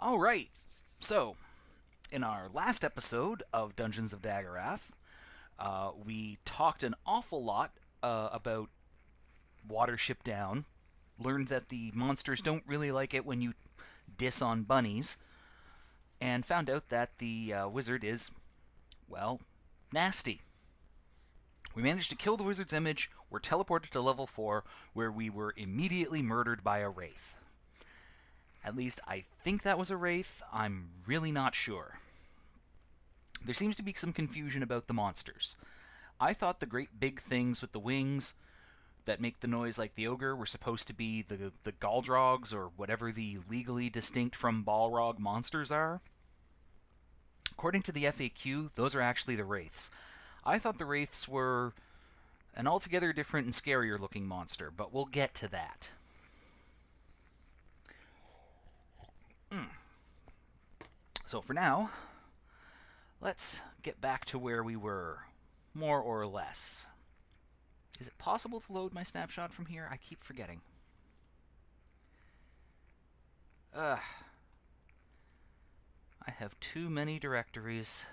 All right. So, in our last episode of Dungeons of Daggorath, we talked an awful lot about Watership Down, learned that the monsters don't really like it when you diss on bunnies, and found out that the wizard is, well, nasty. We managed to kill the wizard's image, were teleported to level 4, where we were immediately murdered by a wraith. At least I think that was a wraith. I'm really not sure. There seems to be some confusion about the monsters. I thought the great big things with the wings that make the noise like the ogre were supposed to be the Galdrogs, or whatever the legally distinct from Balrog monsters are. According to the FAQ, those are actually the wraiths. I thought the wraiths were an altogether different and scarier looking monster, but we'll get to that. So for now, let's get back to where we were, more or less. Is it possible to load my snapshot from here? I keep forgetting. I have too many directories.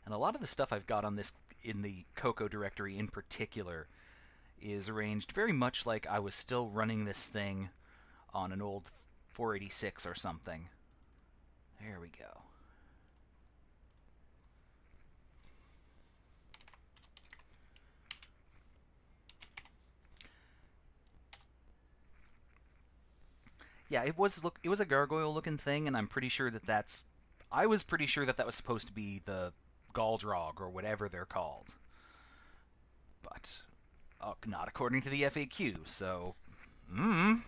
And a lot of the stuff I've got on this, in the Coco directory in particular, is arranged very much like I was still running this thing on an old 486 or something. There we go. Yeah, it was a gargoyle-looking thing, and I'm pretty sure that I was pretty sure that was supposed to be the Galdrog, or whatever they're called. But not according to the FAQ, so... I'll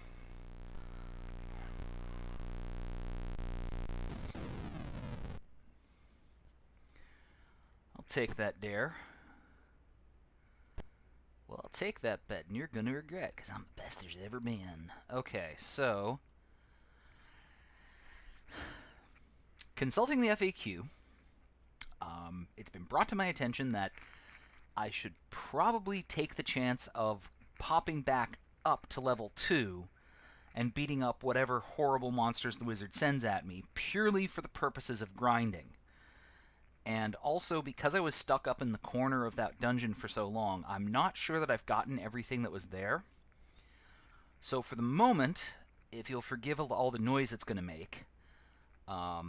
take that dare. Well, I'll take that bet, and you're going to regret, because I'm the best there's ever been. Okay, so... Consulting the FAQ, it's been brought to my attention that I should probably take the chance of popping back up to level 2 and beating up whatever horrible monsters the wizard sends at me, purely for the purposes of grinding. And also, because I was stuck up in the corner of that dungeon for so long, I'm not sure that I've gotten everything that was there. So for the moment, if you'll forgive all the noise it's going to make, I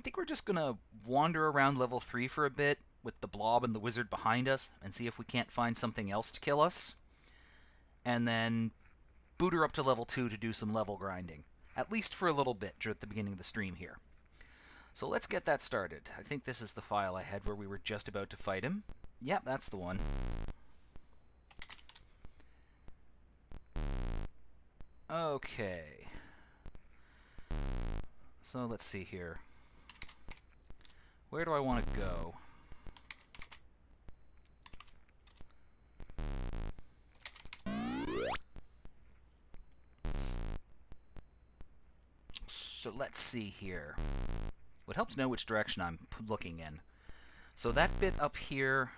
think we're just going to wander around level 3 for a bit with the blob and the wizard behind us and see if we can't find something else to kill us. And then boot her up to level 2 to do some level grinding. At least for a little bit at the beginning of the stream here. So let's get that started. I think this is the file I had where we were just about to fight him. Yep, that's the one. Okay. So let's see here. Where do I want to go? So let's see here. Would help to know which direction I'm looking in. So that bit up here,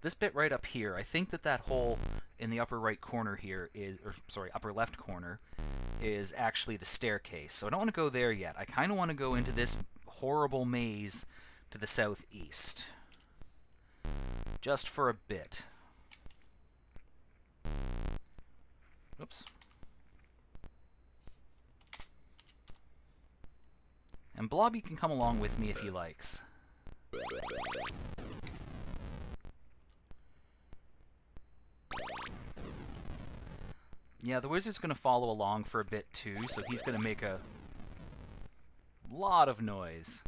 this bit right up here, I think that hole in the upper right corner here is, or sorry, upper left corner, is actually the staircase. So I don't want to go there yet. I kind of want to go into this horrible maze to the southeast. Just for a bit. Oops. And Blobby can come along with me if he likes. Yeah, the wizard's going to follow along for a bit too, so he's going to make a lot of noise.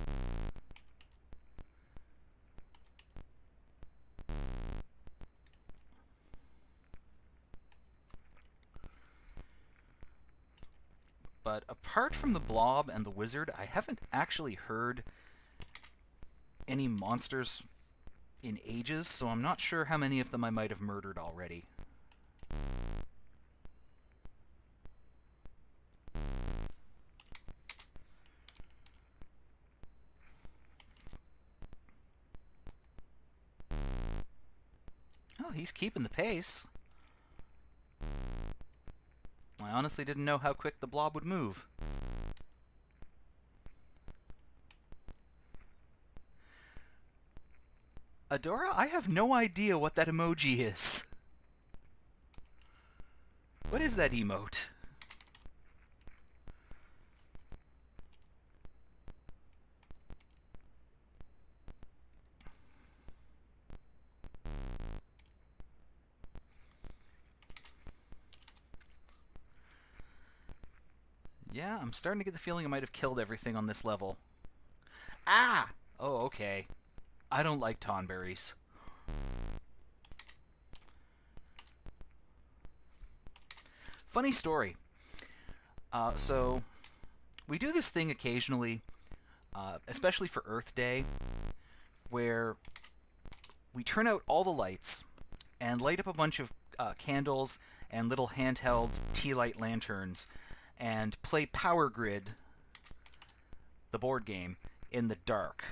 But apart from the blob and the wizard, I haven't actually heard any monsters in ages, so I'm not sure how many of them I might have murdered already. Oh, he's keeping the pace. I honestly didn't know how quick the blob would move. Adora, I have no idea what that emoji is. What is that emote? Yeah, I'm starting to get the feeling I might have killed everything on this level. Ah! Oh, okay. I don't like tonberries. Funny story. So, we do this thing occasionally, especially for Earth Day, where we turn out all the lights and light up a bunch of candles and little handheld tea light lanterns and play Power Grid, the board game, in the dark.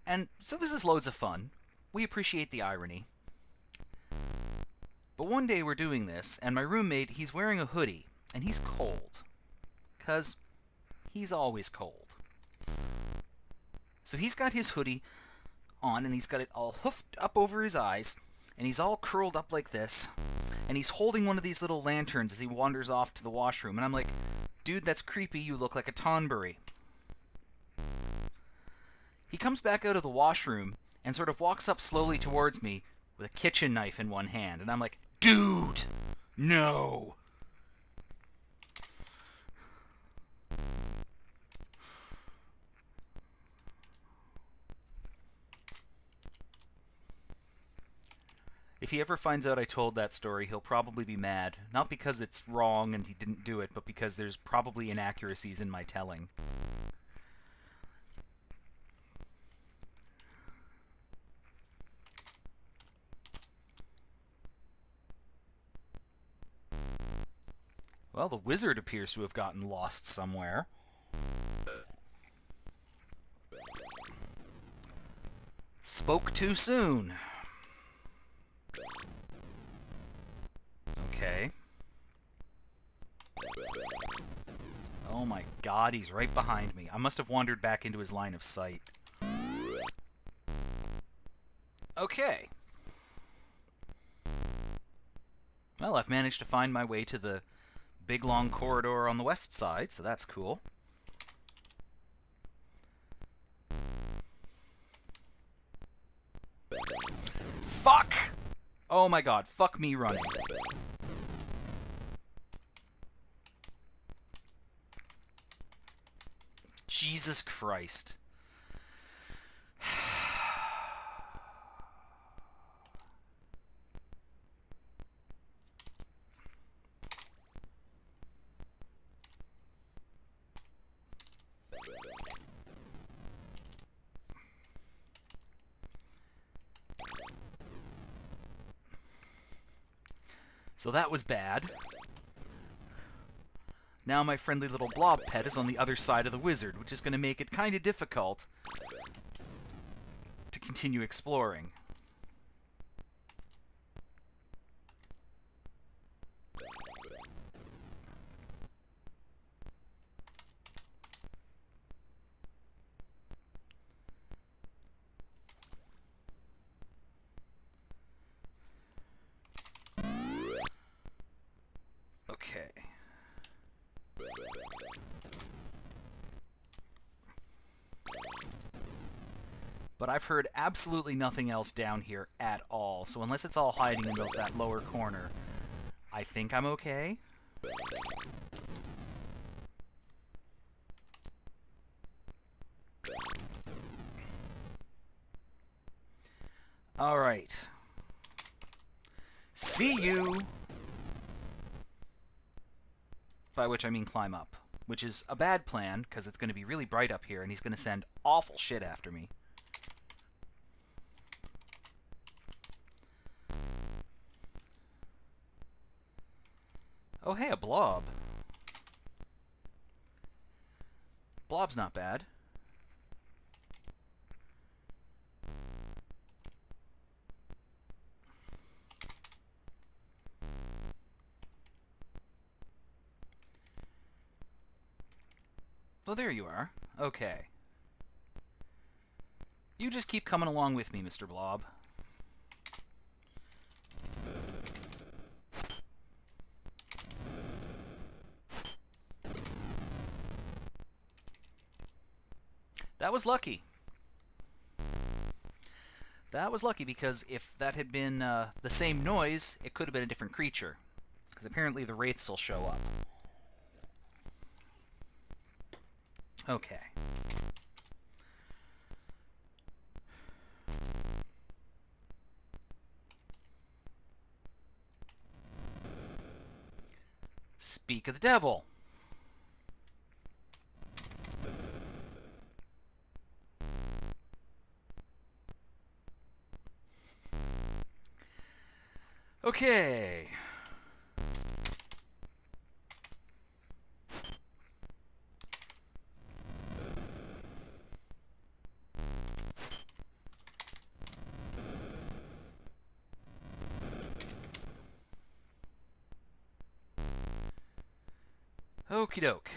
And so this is loads of fun. We appreciate the irony. But one day we're doing this, and my roommate, he's wearing a hoodie, and he's cold. 'Cause he's always cold. So he's got his hoodie on, and he's got it all hoofed up over his eyes, and he's all curled up like this, and he's holding one of these little lanterns as he wanders off to the washroom, and I'm like, dude, that's creepy, you look like a tonberry. He comes back out of the washroom and sort of walks up slowly towards me with a kitchen knife in one hand, and I'm like, dude, no. If he ever finds out I told that story, he'll probably be mad. Not because it's wrong and he didn't do it, but because there's probably inaccuracies in my telling. Well, the wizard appears to have gotten lost somewhere. Spoke too soon. Okay. Oh my god, he's right behind me. I must have wandered back into his line of sight. Okay. Well, I've managed to find my way to the big long corridor on the west side, so that's cool. Fuck! Oh my god, fuck me running. Jesus Christ. So that was bad. Now my friendly little blob pet is on the other side of the wizard, which is going to make it kind of difficult to continue exploring. Okay. But I've heard absolutely nothing else down here at all, so unless it's all hiding in that lower corner, I think I'm okay. Alright. See you! By which I mean climb up. Which is a bad plan, because it's going to be really bright up here, and he's going to send awful shit after me. Oh hey, a blob. Blob's not bad. Oh, there you are. Okay. You just keep coming along with me, Mr. Blob. That was lucky. That was lucky, because if that had been the same noise, it could have been a different creature. Because apparently the wraiths will show up. Okay. Speak of the devil. Okay. Okie doke.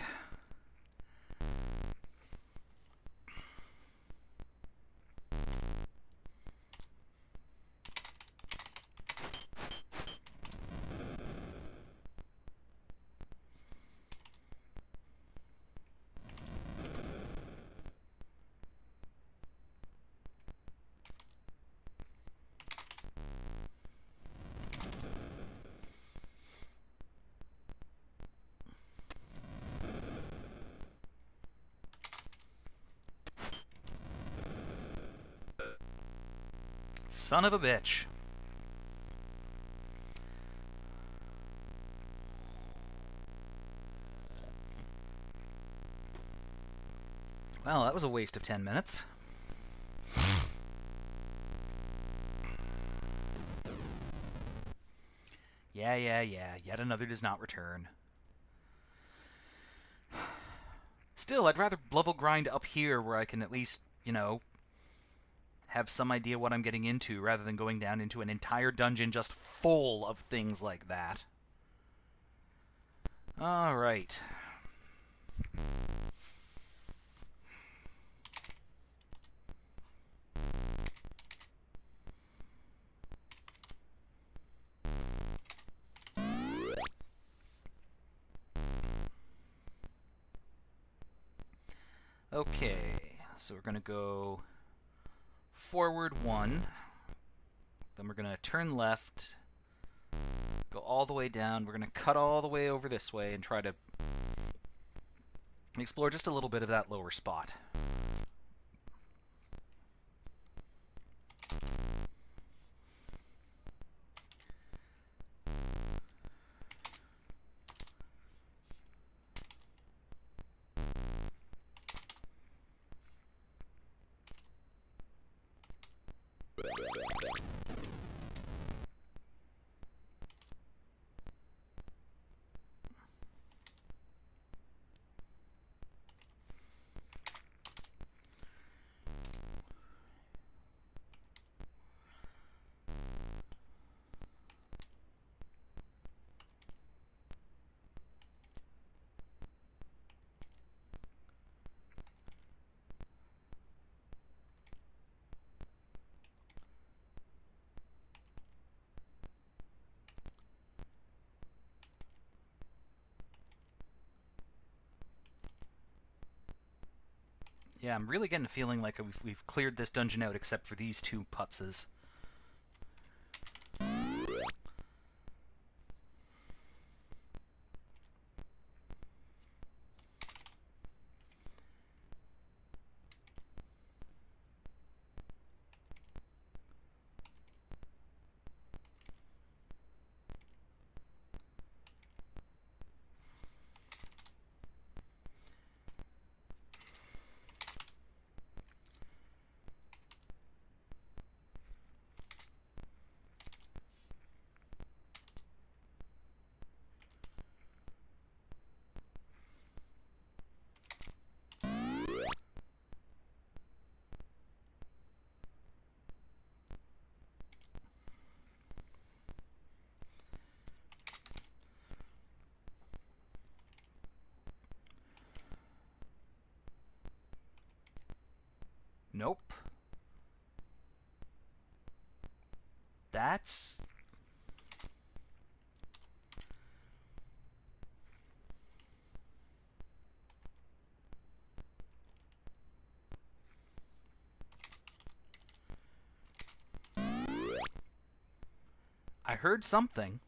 Son of a bitch. Well, that was a waste of 10 minutes. Yeah. Yet another does not return. Still, I'd rather level grind up here where I can at least, have some idea what I'm getting into, rather than going down into an entire dungeon just full of things like that. Alright. Okay, so we're going to go forward 1, then we're going to turn left, go all the way down, we're going to cut all the way over this way and try to explore just a little bit of that lower spot. Yeah, I'm really getting a feeling like we've cleared this dungeon out except for these two putzes. That's... I heard something.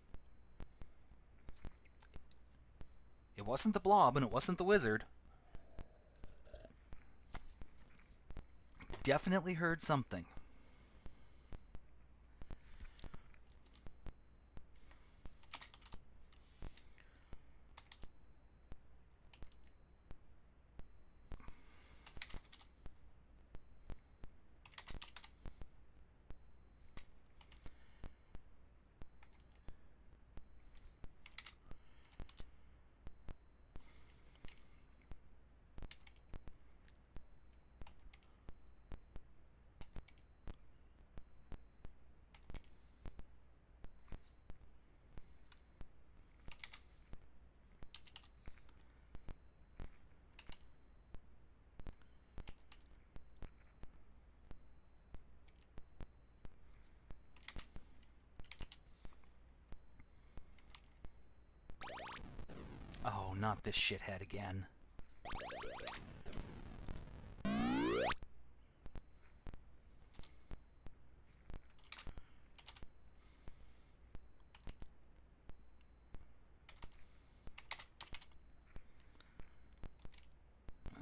It wasn't the blob and it wasn't the wizard. Definitely heard something. Oh, not this shithead again.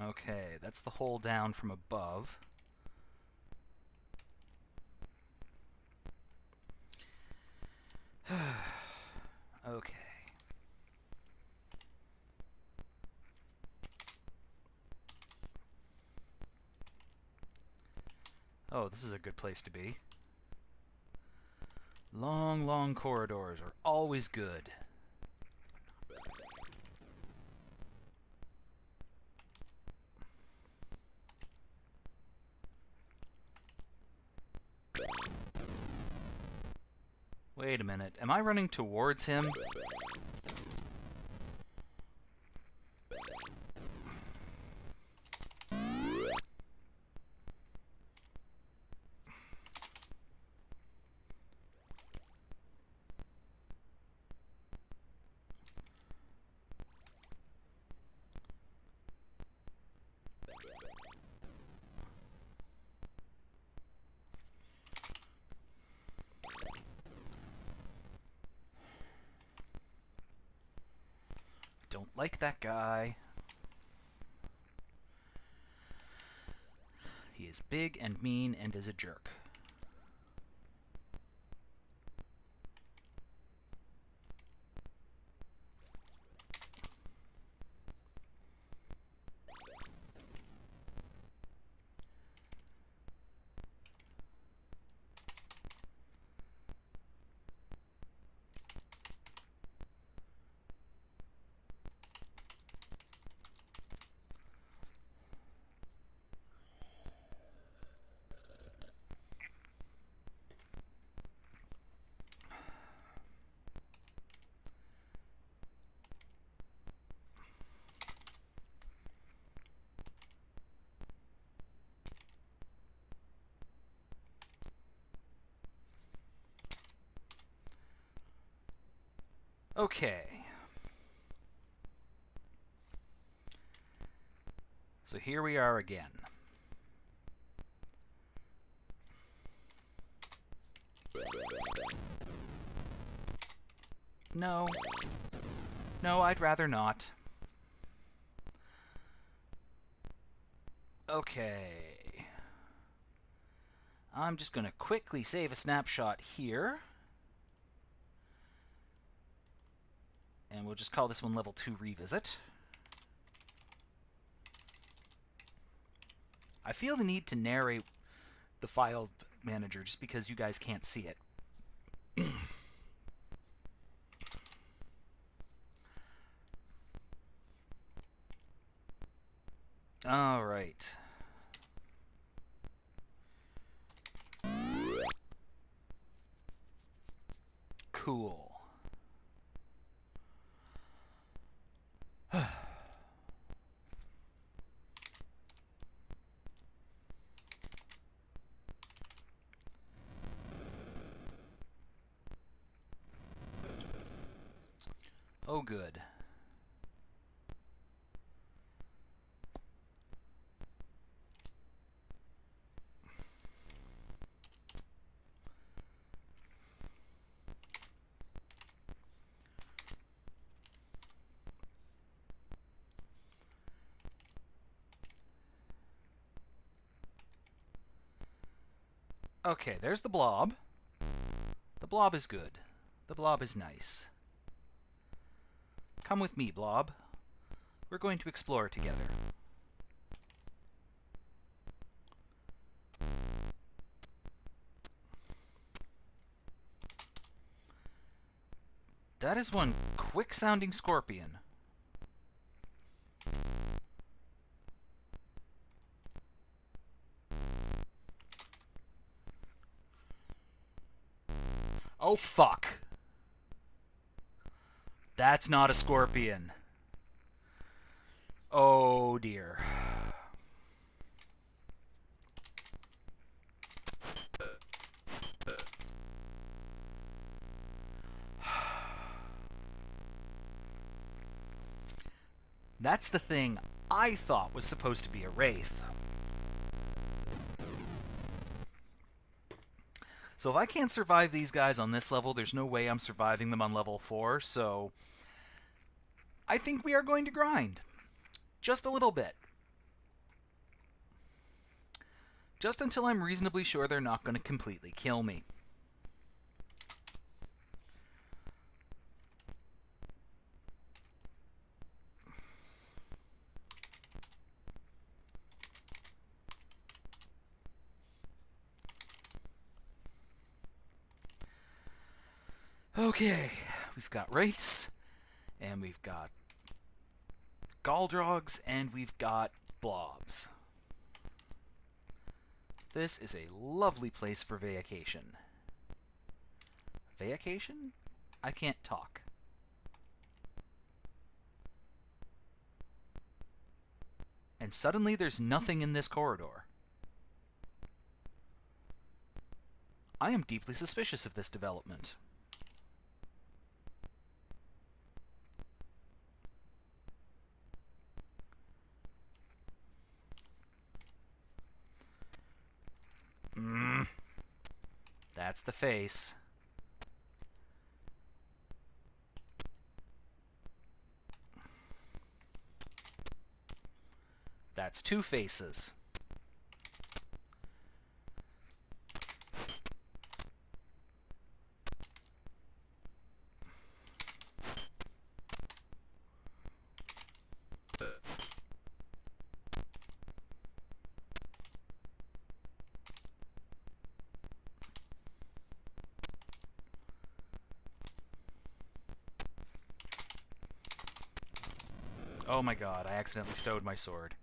Okay, that's the hole down from above. Okay. Oh, this is a good place to be. Long, long corridors are always good. Wait a minute. Am I running towards him? Don't like that guy. He is big and mean and is a jerk. Okay. So here we are again. No. No, I'd rather not. Okay. I'm just going to quickly save a snapshot here. And we'll just call this one Level 2 Revisit. I feel the need to narrate the file manager just because you guys can't see it. All right. Cool. Oh, good. Okay, there's the blob. The blob is good. The blob is nice. Come with me, blob. We're going to explore together. That is one quick-sounding scorpion. Oh, fuck. That's not a scorpion. Oh, dear. That's the thing I thought was supposed to be a wraith. So if I can't survive these guys on this level, there's no way I'm surviving them on level 4, so I think we are going to grind. Just a little bit. Just until I'm reasonably sure they're not going to completely kill me. Okay, we've got wraiths, and we've got Galdrogs, and we've got blobs. This is a lovely place for vacation. Vacation? I can't talk. And suddenly there's nothing in this corridor. I am deeply suspicious of this development. That's the face. That's two faces. Oh my god, I accidentally stowed my sword.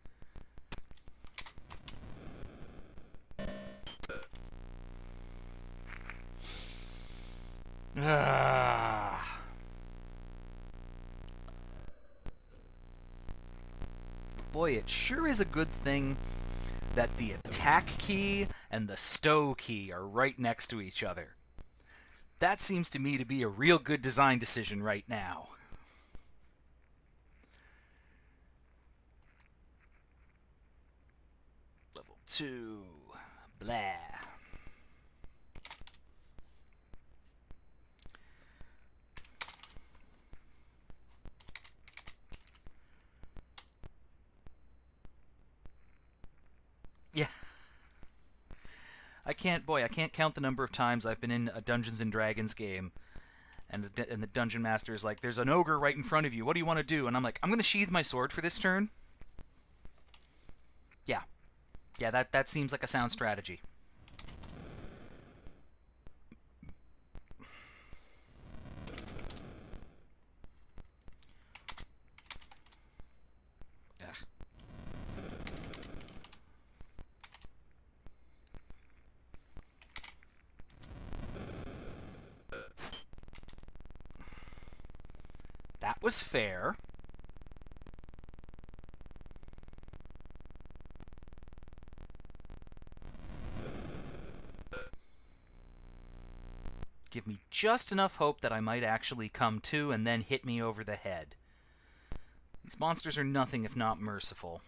Boy, it sure is a good thing that the attack key and the stow key are right next to each other. That seems to me to be a real good design decision right now. Level 2. Blah. Yeah. I can't count the number of times I've been in a Dungeons and Dragons game and the dungeon master is like, there's an ogre right in front of you. What do you want to do? And I'm like, I'm going to sheath my sword for this turn. Yeah. Yeah, that seems like a sound strategy. Ugh. That was fair. give me just enough hope that I might actually come to and then hit me over the head. These monsters are nothing if not merciful.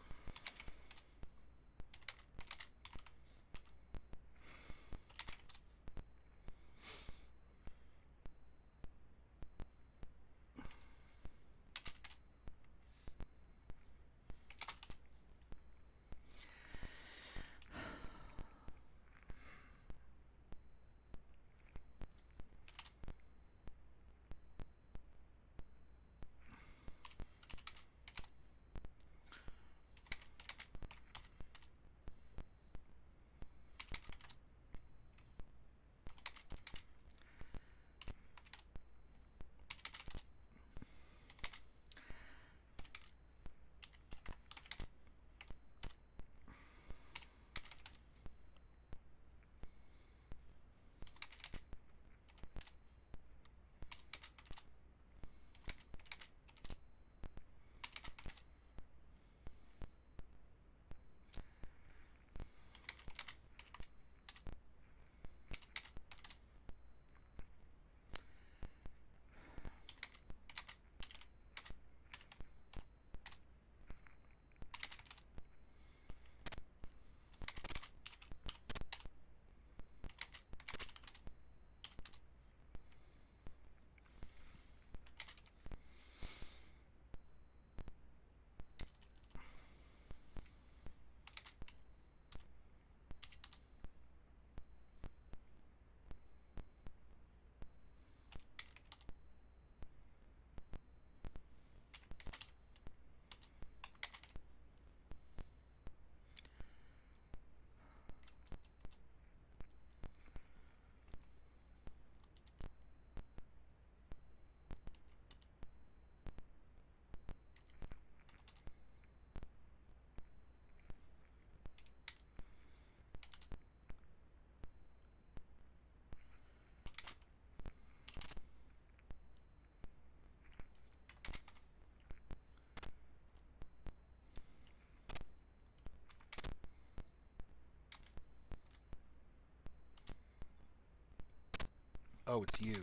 Oh, it's you.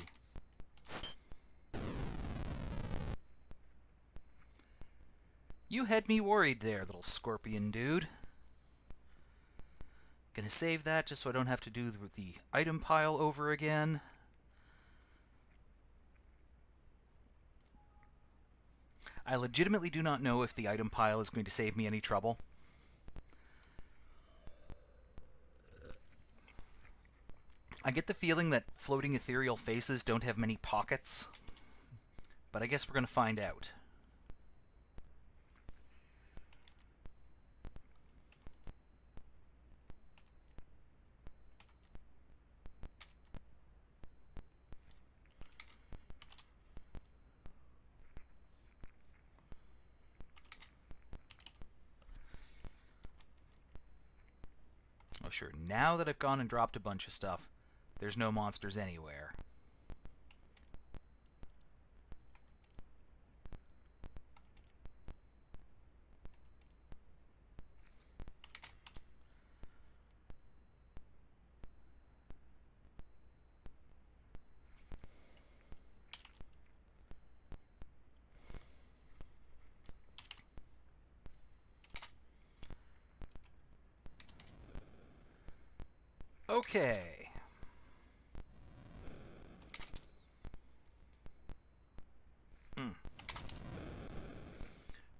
You had me worried there, little scorpion dude. Gonna save that just so I don't have to do the item pile over again. I legitimately do not know if the item pile is going to save me any trouble. I get the feeling that floating ethereal faces don't have many pockets, but I guess we're going to find out. Oh sure, now that I've gone and dropped a bunch of stuff, there's no monsters anywhere. Okay.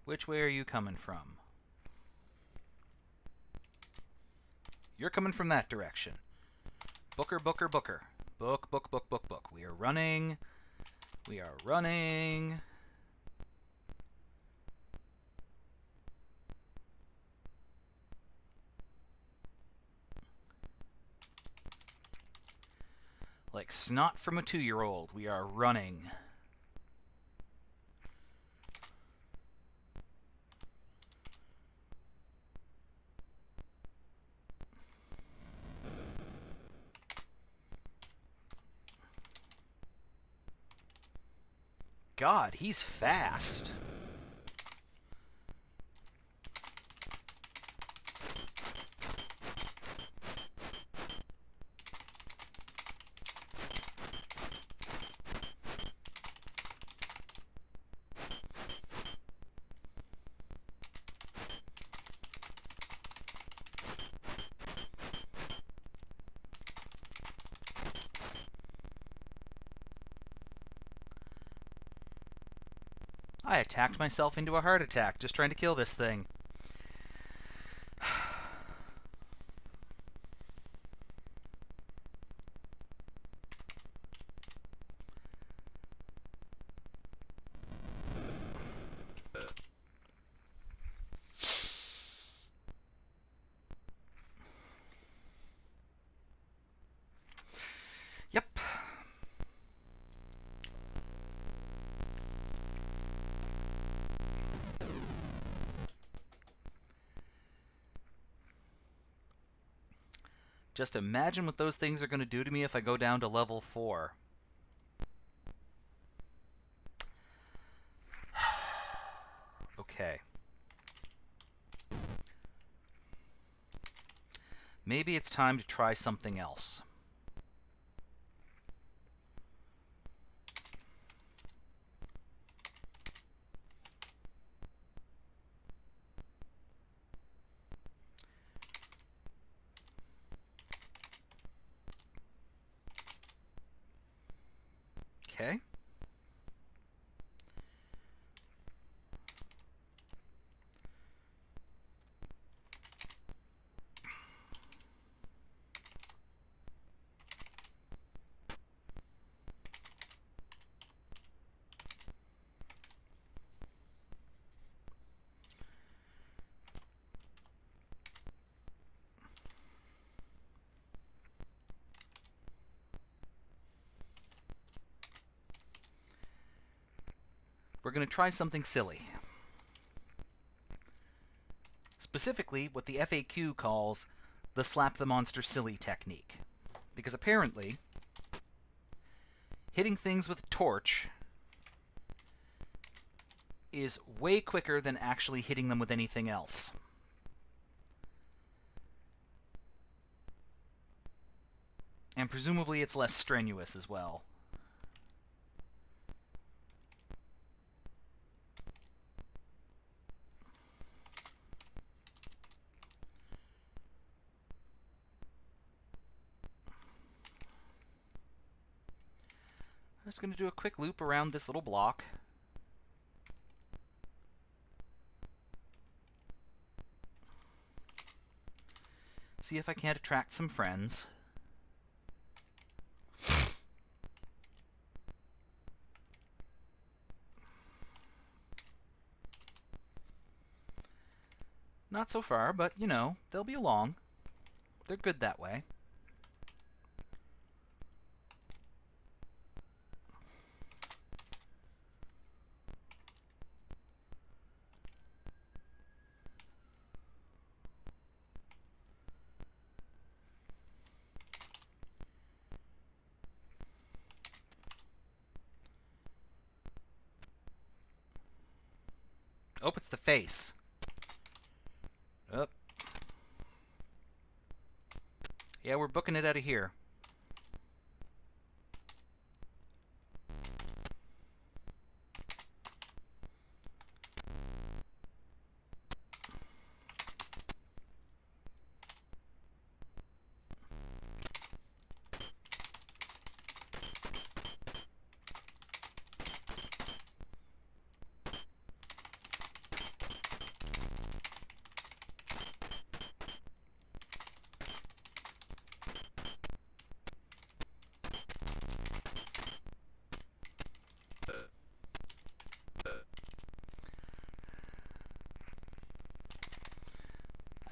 Which way are you coming from? You're coming from that direction. Booker, Booker, Booker. Book, book, book, book, book. We are running. We are running. Like snot from a 2-year-old, we are running. God, he's fast. I attacked myself into a heart attack just trying to kill this thing. Yep. Just imagine what those things are going to do to me if I go down to level 4. Okay. Maybe it's time to try something else. Okay. We're going to try something silly. Specifically, what the FAQ calls the slap the monster silly technique. Because apparently, hitting things with a torch is way quicker than actually hitting them with anything else. And presumably it's less strenuous as well. I'm just going to do a quick loop around this little block. See if I can't attract some friends. Not so far, but, you know, they'll be along. They're good that way. Oh, it's the face. Oh. Yeah, we're booking it out of here.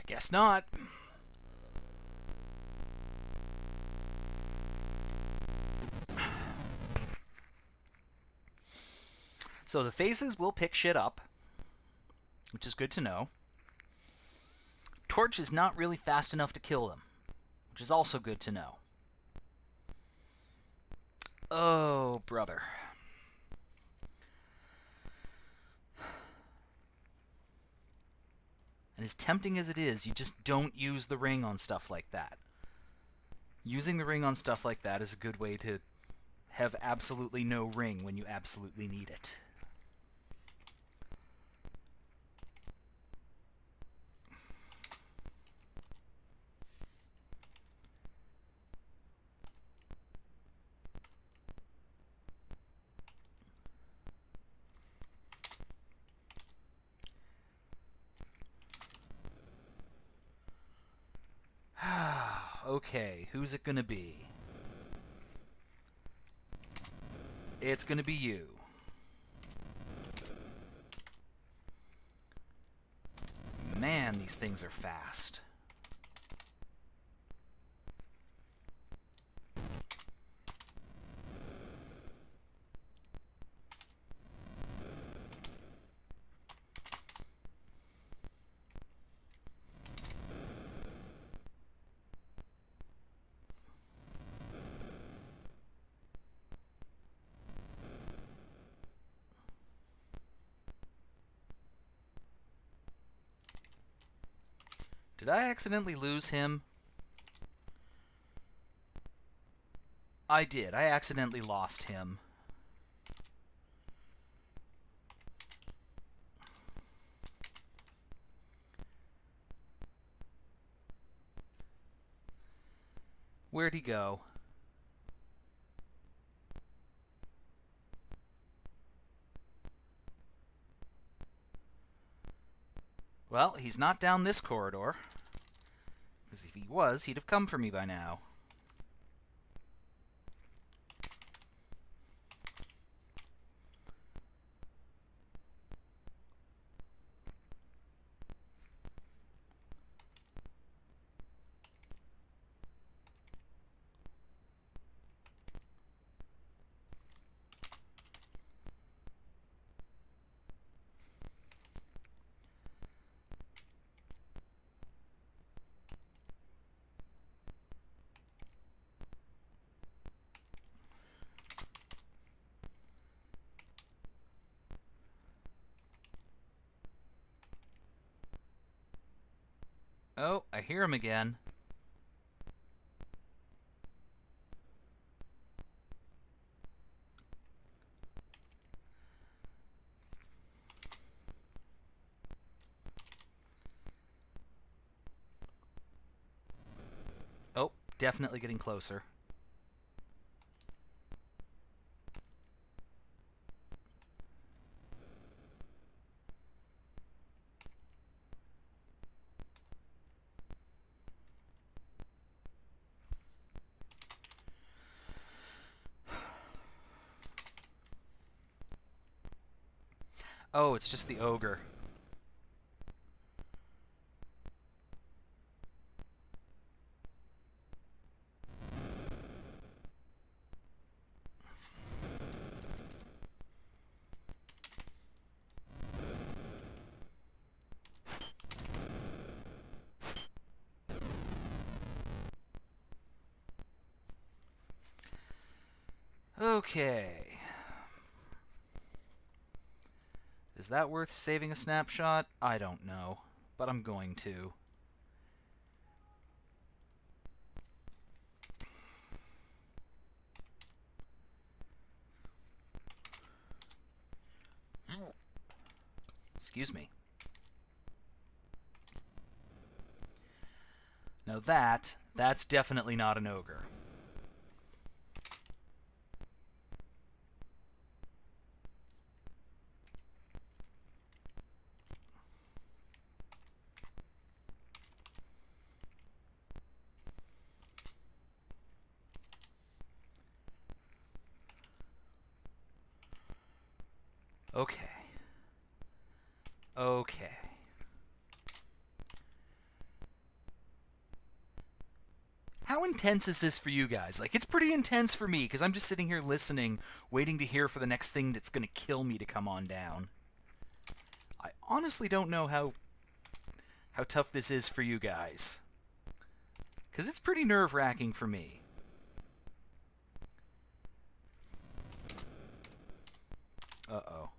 Guess not. So the faces will pick shit up, which is good to know. Torch is not really fast enough to kill them, which is also good to know. Oh, brother. And as tempting as it is, you just don't use the ring on stuff like that. Using the ring on stuff like that is a good way to have absolutely no ring when you absolutely need it. Okay, who's it gonna be? It's gonna be you. Man, these things are fast. Did I accidentally lose him? I did. I accidentally lost him. Where'd he go? Well, he's not down this corridor. Because if he was, he'd have come for me by now. Oh, I hear him again. Oh, definitely getting closer. Oh, it's just the ogre. Okay. Is that worth saving a snapshot? I don't know, but I'm going to. Excuse me. Now that's definitely not an ogre. Okay. Okay. How intense is this for you guys? Like, it's pretty intense for me, because I'm just sitting here listening, waiting to hear for the next thing that's going to kill me to come on down. I honestly don't know how tough this is for you guys. Because it's pretty nerve-wracking for me. Uh-oh.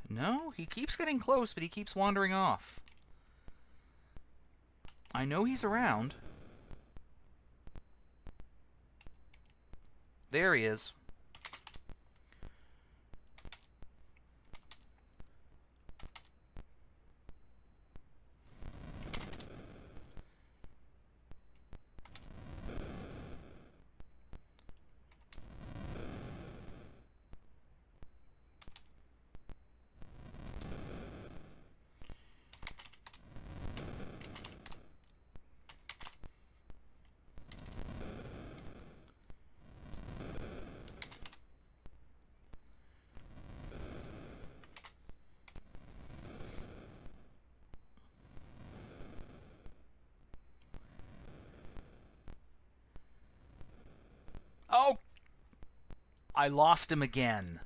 No, he keeps getting close, but he keeps wandering off. I know he's around. There he is. I lost him again.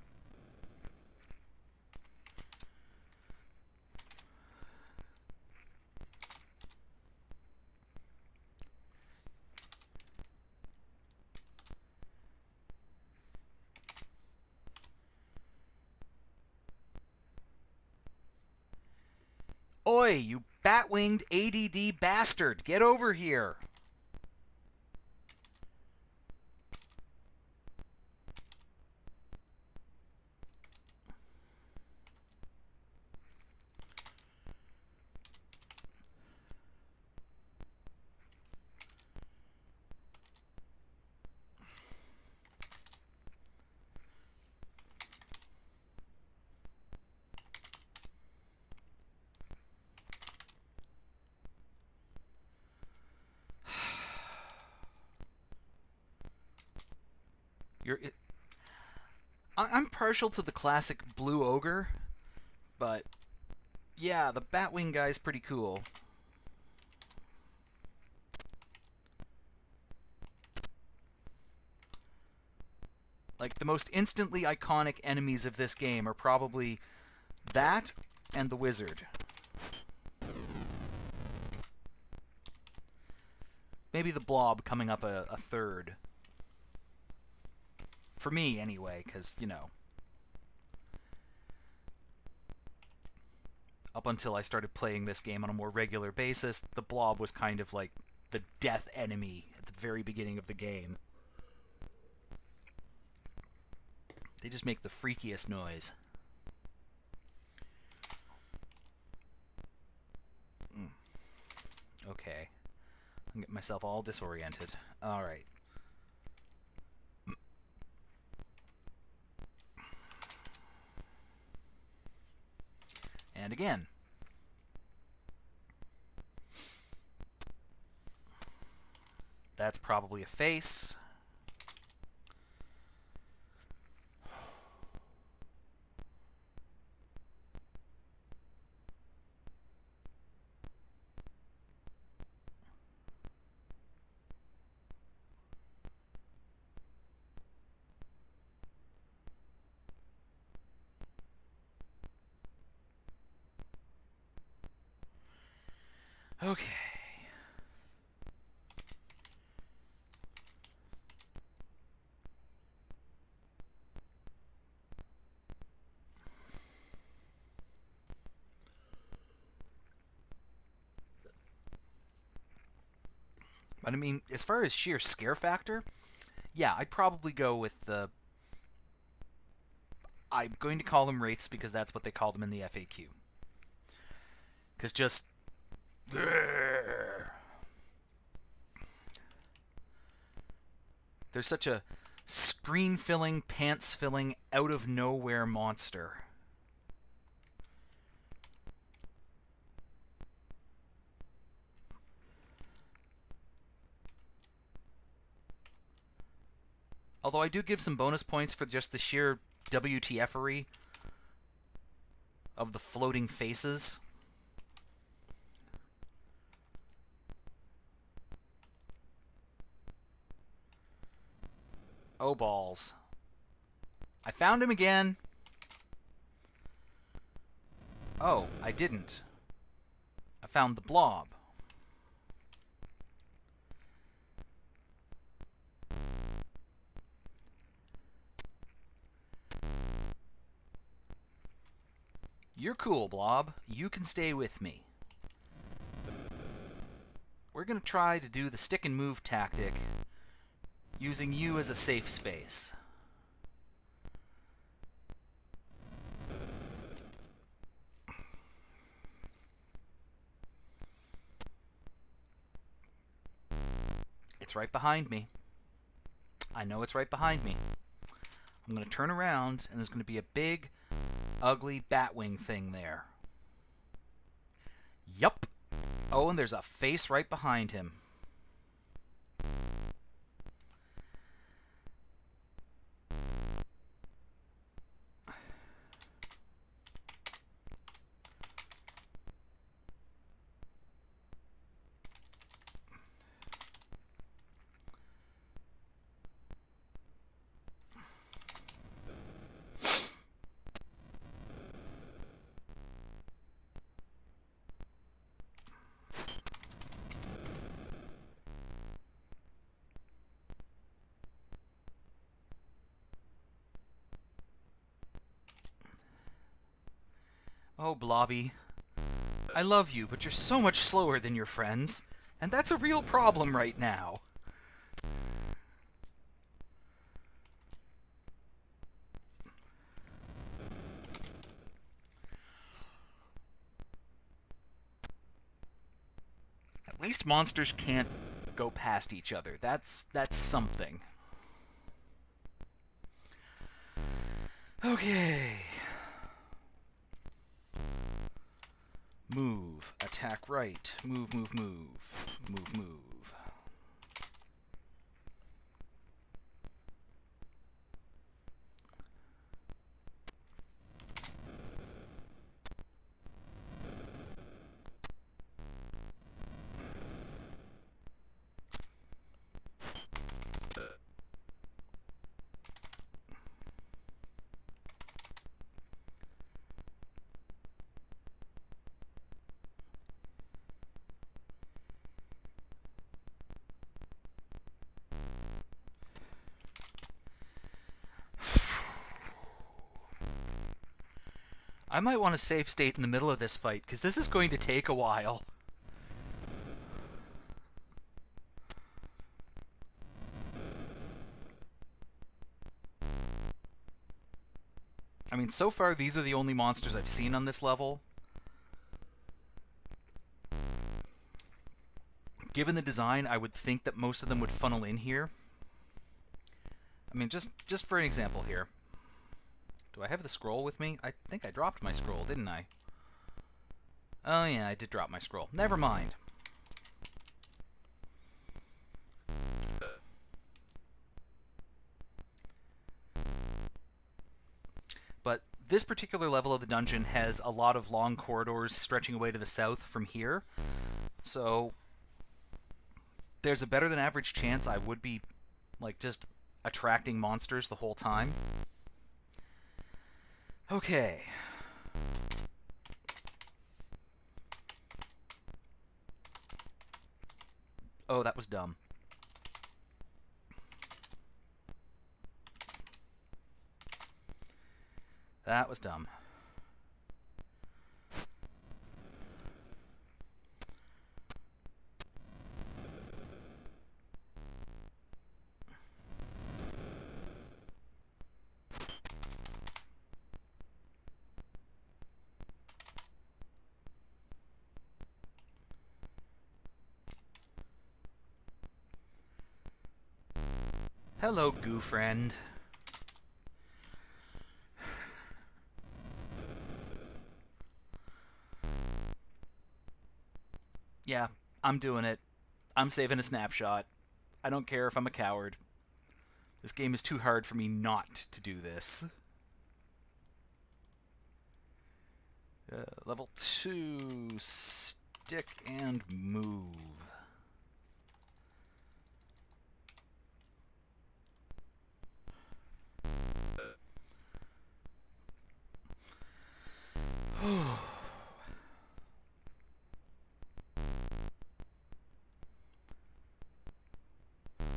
Oi, you bat-winged ADD bastard! Get over here! I'm partial to the classic blue ogre, but yeah, the Batwing guy's pretty cool. Like, the most instantly iconic enemies of this game are probably that and the wizard. Maybe the blob coming up a third. For me, anyway, because, you know, up until I started playing this game on a more regular basis, the blob was kind of like the death enemy at the very beginning of the game. They just make the freakiest noise. Okay. I'm getting myself all disoriented. Alright. And again. That's probably a face. Okay. But I mean, as far as sheer scare factor, yeah, I'd probably go with the... I'm going to call them wraiths because that's what they call them in the FAQ. Because just... There's such a screen-filling, pants-filling, out-of-nowhere monster. Although I do give some bonus points for just the sheer WTF-ery of the floating faces. Oh, balls. I found him again. Oh, I didn't. I found the blob. You're cool, Blob. You can stay with me. We're going to try to do the stick and move tactic using you as a safe space. It's right behind me. I know it's right behind me. I'm going to turn around, and there's going to be a big, ugly Batwing thing there. Yup. Oh, and there's a face right behind him. Oh, Blobby. I love you, but you're so much slower than your friends, and that's a real problem right now. At least monsters can't go past each other. That's something. Okay. Move. Attack right. Move, move, move. Move, move. I might want to save state in the middle of this fight, because this is going to take a while. I mean, so far these are the only monsters I've seen on this level. Given the design, I would think that most of them would funnel in here. I mean, just for an example here. Do I have the scroll with me? I think I dropped my scroll, didn't I? Oh yeah, I did drop my scroll. Never mind. But this particular level of the dungeon has a lot of long corridors stretching away to the south from here. So there's a better than average chance I would be, like, just attracting monsters the whole time. Okay. Oh, that was dumb. That was dumb. Hello, goo friend. Yeah, I'm doing it. I'm saving a snapshot. I don't care if I'm a coward. This game is too hard for me not to do this. Level 2, stick and move.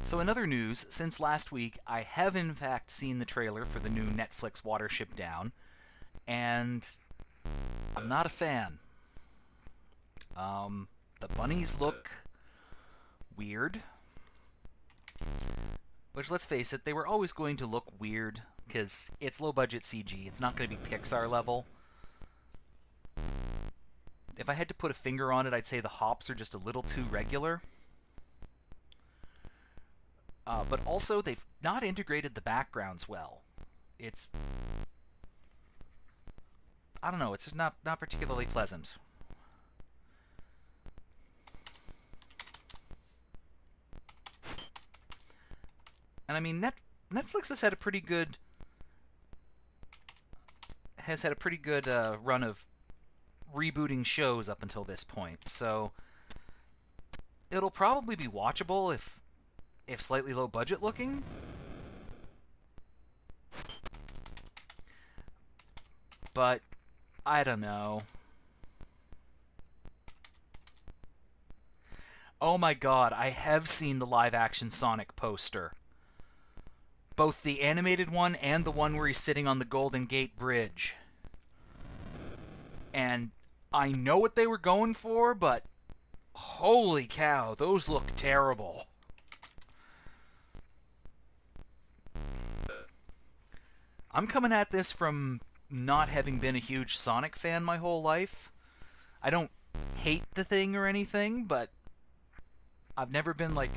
So in other news, since last week, I have in fact seen the trailer for the new Netflix Watership Down, and I'm not a fan. The bunnies look weird. Which, let's face it, they were always going to look weird, because it's low-budget CG. It's not going to be Pixar level. If I had to put a finger on it, I'd say the hops are just a little too regular. But also, they've not integrated the backgrounds well. It's... I don't know, it's just not particularly pleasant. And I mean, Netflix has had a pretty good... run of rebooting shows up until this point, so it'll probably be watchable if slightly low budget looking. But I don't know. Oh my god, I have seen the live action Sonic poster. Both the animated one and the one where he's sitting on the Golden Gate Bridge. And I know what they were going for, but holy cow, those look terrible. I'm coming at this from not having been a huge Sonic fan my whole life. I don't hate the thing or anything, but I've never been, like,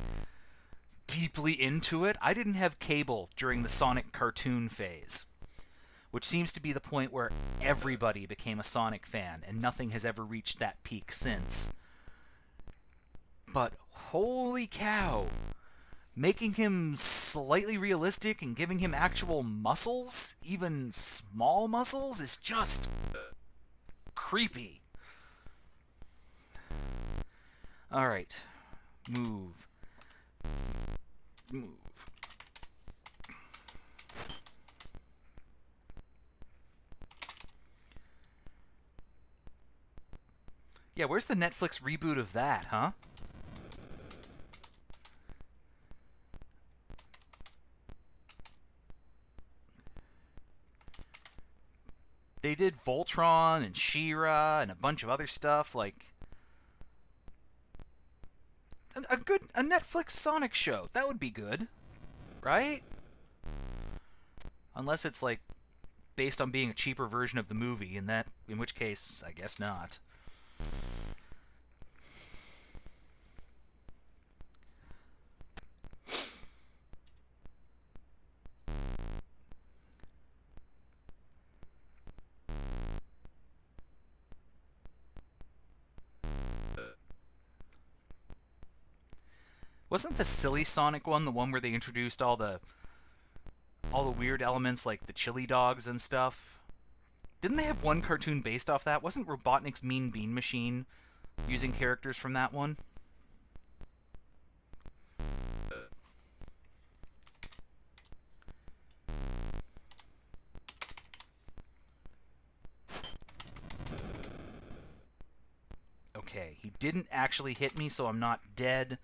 deeply into it. I didn't have cable during the Sonic cartoon phase, which seems to be the point where everybody became a Sonic fan, and nothing has ever reached that peak since. But holy cow, making him slightly realistic and giving him actual muscles, even small muscles, is just creepy. Alright. Move. Move. Yeah, where's the Netflix reboot of that, huh? They did Voltron and She-Ra and a bunch of other stuff, like a Netflix Sonic show. That would be good, right? Unless it's like based on being a cheaper version of the movie, in which case I guess not. Wasn't the Silly Sonic one the one where they introduced all the weird elements like the chili dogs and stuff? Didn't they have one cartoon based off that? Wasn't Robotnik's Mean Bean Machine using characters from that one? Okay, he didn't actually hit me, so I'm not dead.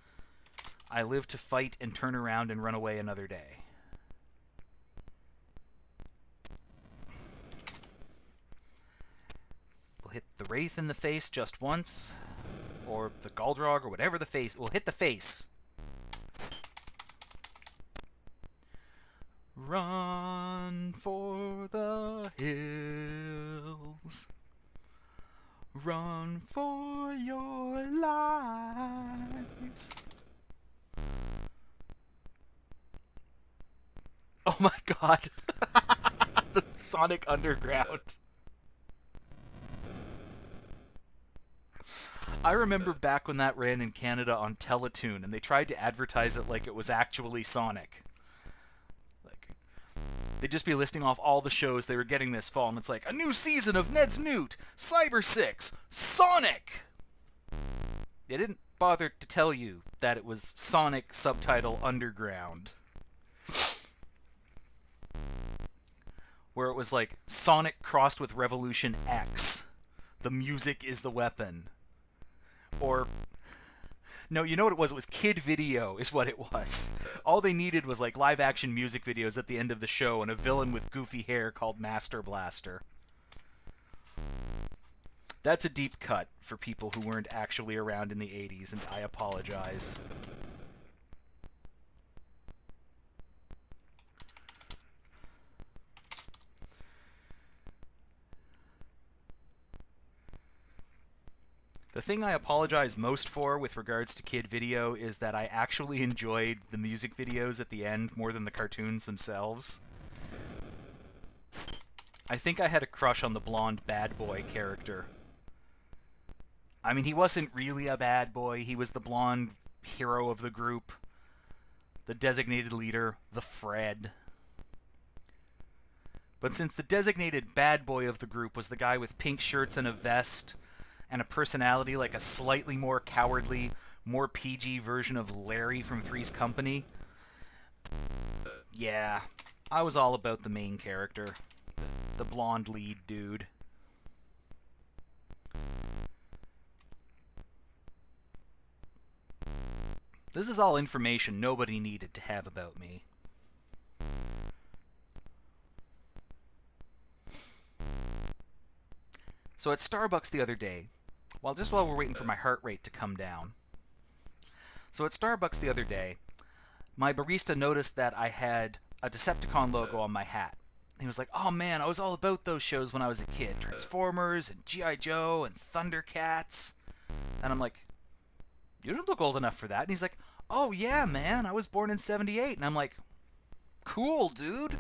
I live to fight and turn around and run away another day. We'll hit the Wraith in the face just once. Or the Galdrog, or whatever the face. We'll hit the face. Run for the hills. Run for your lives. Oh my god. The Sonic Underground. I remember back when that ran in Canada on Teletoon, and they tried to advertise it like it was actually Sonic. Like, they'd just be listing off all the shows they were getting this fall, and it's like, a new season of Ned's Newt, Cyber 6, Sonic! They didn't bother to tell you that it was Sonic subtitle Underground. Where it was like Sonic crossed with Revolution X. The music is the weapon. Or, no, you know what it was? It was Kid Video is what it was. All they needed was like live action music videos at the end of the show and a villain with goofy hair called Master Blaster. That's a deep cut for people who weren't actually around in the 80s, and I apologize. The thing I apologize most for with regards to Kid Video is that I actually enjoyed the music videos at the end more than the cartoons themselves. I think I had a crush on the blonde bad boy character. I mean, he wasn't really a bad boy. He was the blonde hero of the group. The designated leader, the Fred. But since the designated bad boy of the group was the guy with pink shirts and a vest, and a personality like a slightly more cowardly, more PG version of Larry from Three's Company, yeah, I was all about the main character. The blonde lead dude. This is all information nobody needed to have about me. So at Starbucks the other day, while we're waiting for my heart rate to come down, so at Starbucks the other day, my barista noticed that I had a Decepticon logo on my hat. He was like, "Oh man, I was all about those shows when I was a kid. Transformers and G.I. Joe and Thundercats." And I'm like, "You don't look old enough for that." And he's like, "Oh yeah, man, I was born in '78." And I'm like, "Cool, dude."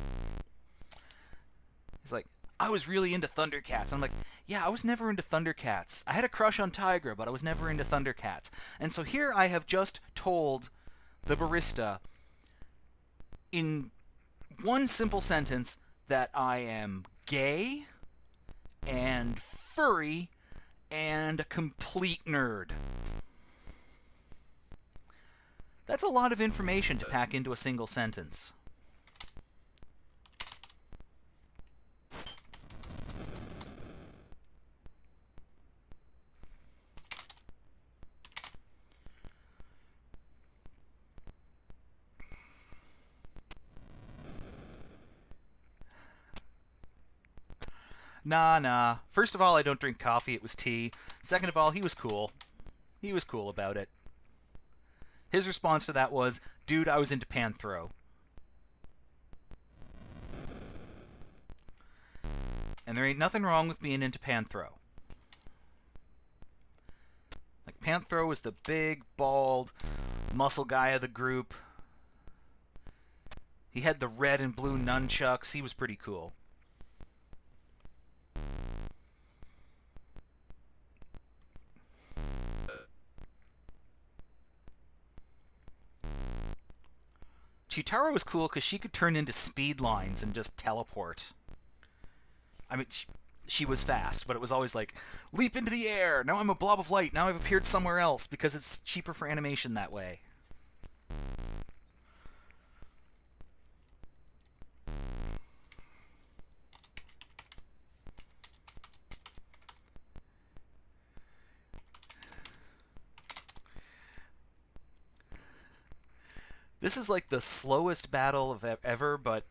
He's like, "I was really into Thundercats." And I'm like, "Yeah, I was never into Thundercats. I had a crush on Tigra, but I was never into Thundercats." And so here I have just told the barista in one simple sentence that I am gay and furry and a complete nerd. That's a lot of information to pack into a single sentence. Nah. First of all, I don't drink coffee, it was tea. Second of all, he was cool. He was cool about it. His response to that was, "Dude, I was into Panthro." And there ain't nothing wrong with being into Panthro. Like, Panthro was the big, bald, muscle guy of the group. He had the red and blue nunchucks. He was pretty cool. Chitara was cool because she could turn into speed lines and just teleport. I mean, she was fast, but it was always like, leap into the air, now I'm a blob of light, now I've appeared somewhere else, because it's cheaper for animation that way. This is like the slowest battle of ever, but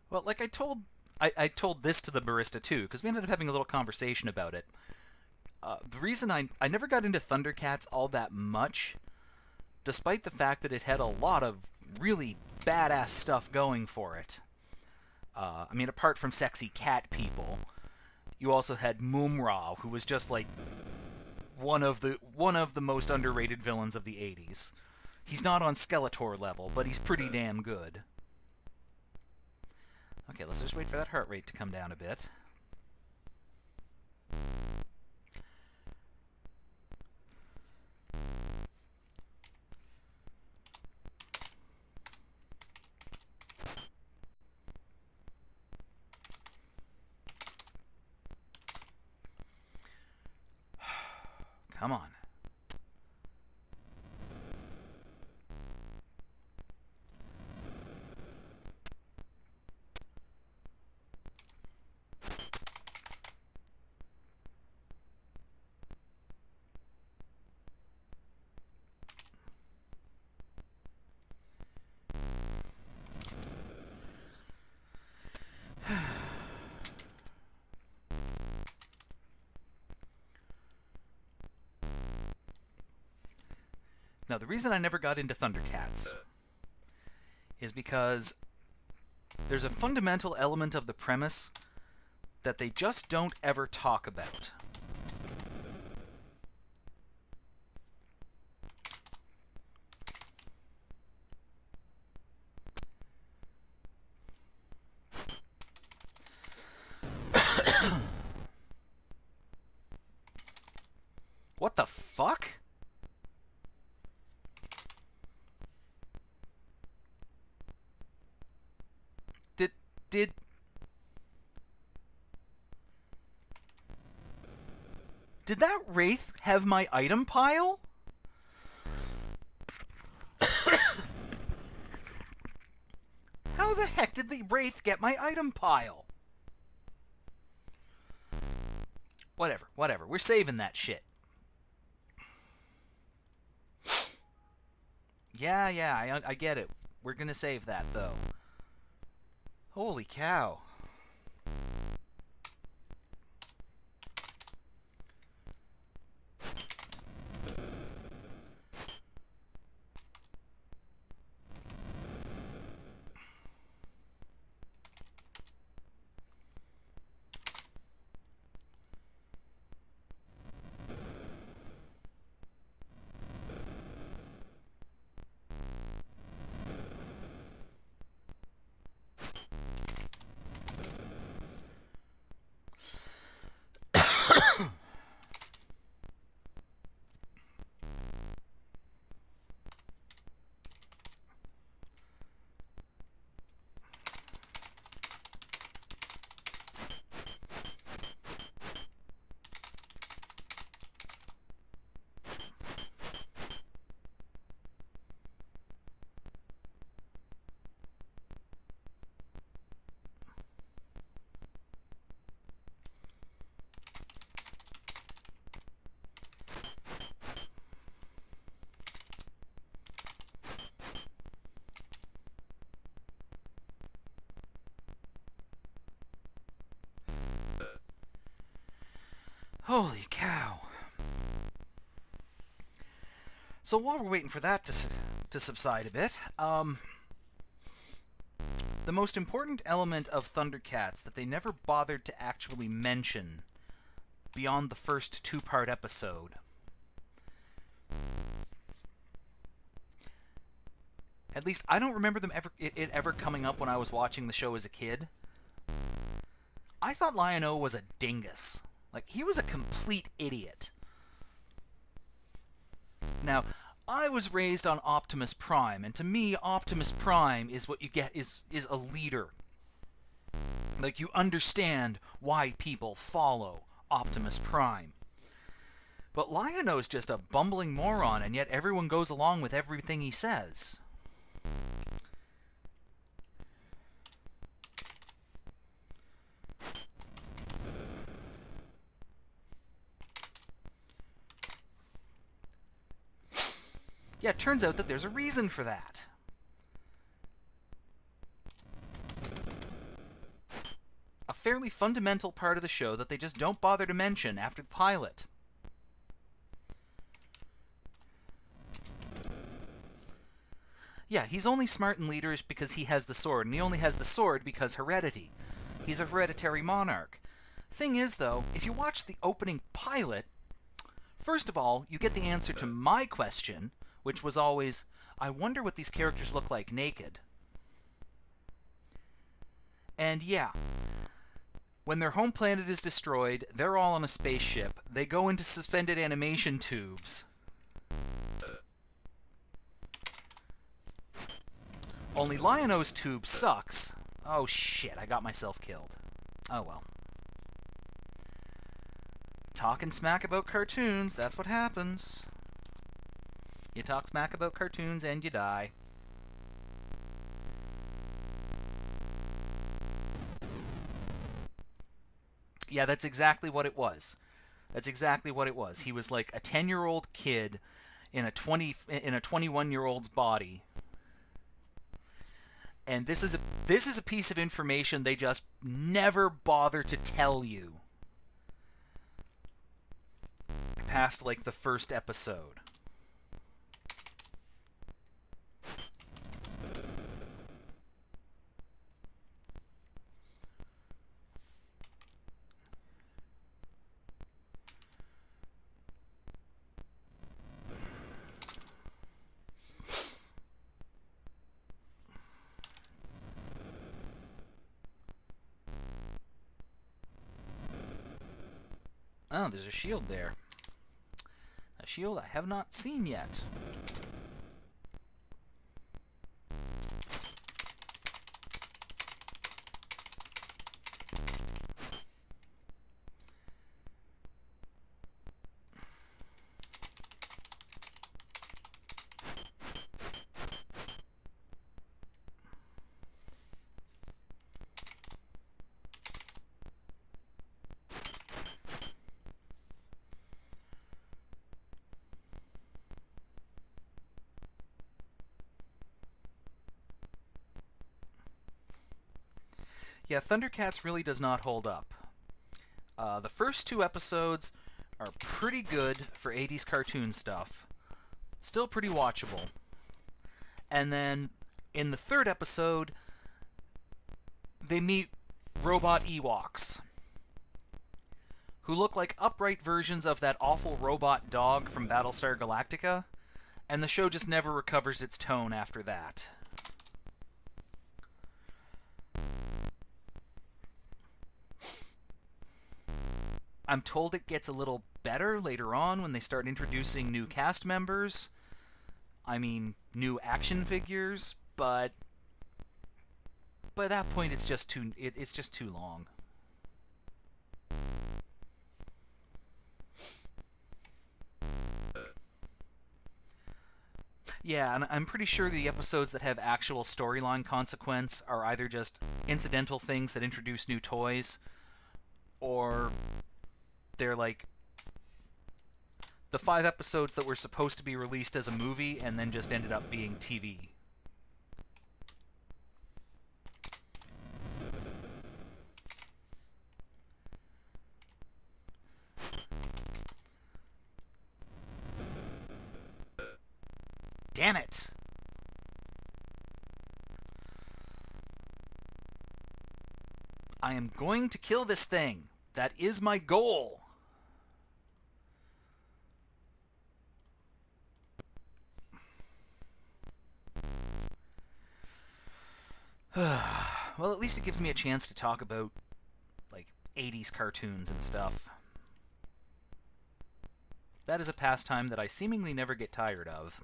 well, like I told this to the barista too, because we ended up having a little conversation about it. The reason I never got into Thundercats all that much, despite the fact that it had a lot of really badass stuff going for it. I mean, apart from sexy cat people, you also had Mumra, who was just like one of the most underrated villains of the '80s. He's not on Skeletor level, but he's pretty damn good. Okay, let's just wait for that heart rate to come down a bit. Come on. Now, the reason I never got into Thundercats is because there's a fundamental element of the premise that they just don't ever talk about. What the fuck? Did that wraith have my item pile? How the heck did the wraith get my item pile? Whatever. We're saving that shit. Yeah, I get it. We're gonna save that, though. Holy cow. Holy cow. So while we're waiting for that to subside a bit, the most important element of Thundercats that they never bothered to actually mention beyond the first two-part episode. At least I don't remember it ever coming up when I was watching the show as a kid. I thought Lion-O was a dingus. Like, he was a complete idiot. Now, I was raised on Optimus Prime, and to me, Optimus Prime is what you get is a leader. Like, you understand why people follow Optimus Prime. But Lion-O's just a bumbling moron, and yet everyone goes along with everything he says. Yeah, it turns out that there's a reason for that. A fairly fundamental part of the show that they just don't bother to mention after the pilot. Yeah, he's only smart and leaderish because he has the sword, and he only has the sword because heredity. He's a hereditary monarch. Thing is, though, if you watch the opening pilot, first of all, you get the answer to my question, which was always, I wonder what these characters look like naked. And yeah, when their home planet is destroyed, they're all on a spaceship. They go into suspended animation tubes. Only Lion-O's tube sucks. Oh shit, I got myself killed. Oh well. Talking smack about cartoons, that's what happens. You talk smack about cartoons and you die. Yeah, that's exactly what it was. That's exactly what it was. He was like a 10-year-old kid in a 21-year-old's body. And this is a piece of information they just never bother to tell you past like the first episode. Oh, there's a shield there. A shield I have not seen yet. Yeah, Thundercats really does not hold up. The first 2 episodes are pretty good for 80s cartoon stuff. Still pretty watchable. And then in the 3rd episode, they meet robot Ewoks, who look like upright versions of that awful robot dog from Battlestar Galactica, and the show just never recovers its tone after that. I'm told it gets a little better later on when they start introducing new cast members. I mean, new action figures, but by that point it's just too long. Yeah, and I'm pretty sure the episodes that have actual storyline consequence are either just incidental things that introduce new toys, or they're like the 5 episodes that were supposed to be released as a movie and then just ended up being TV. Damn it! I am going to kill this thing. That is my goal. Well, at least it gives me a chance to talk about, like, 80s cartoons and stuff. That is a pastime that I seemingly never get tired of.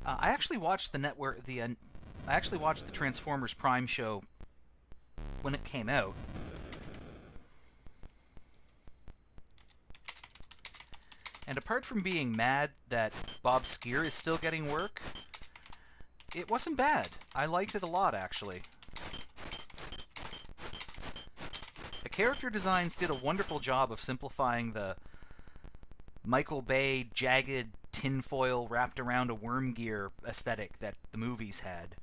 I actually watched the network. I actually watched the Transformers Prime show when it came out. And apart from being mad that Bob Skier is still getting work, it wasn't bad. I liked it a lot, actually. The character designs did a wonderful job of simplifying the Michael Bay jagged tinfoil wrapped around a worm gear aesthetic that the movies had.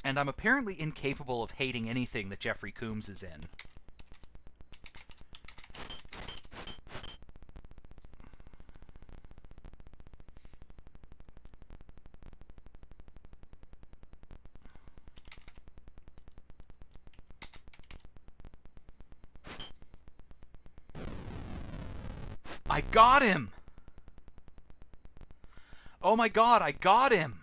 And I'm apparently incapable of hating anything that Jeffrey Combs is in. I got him! Oh my god, I got him!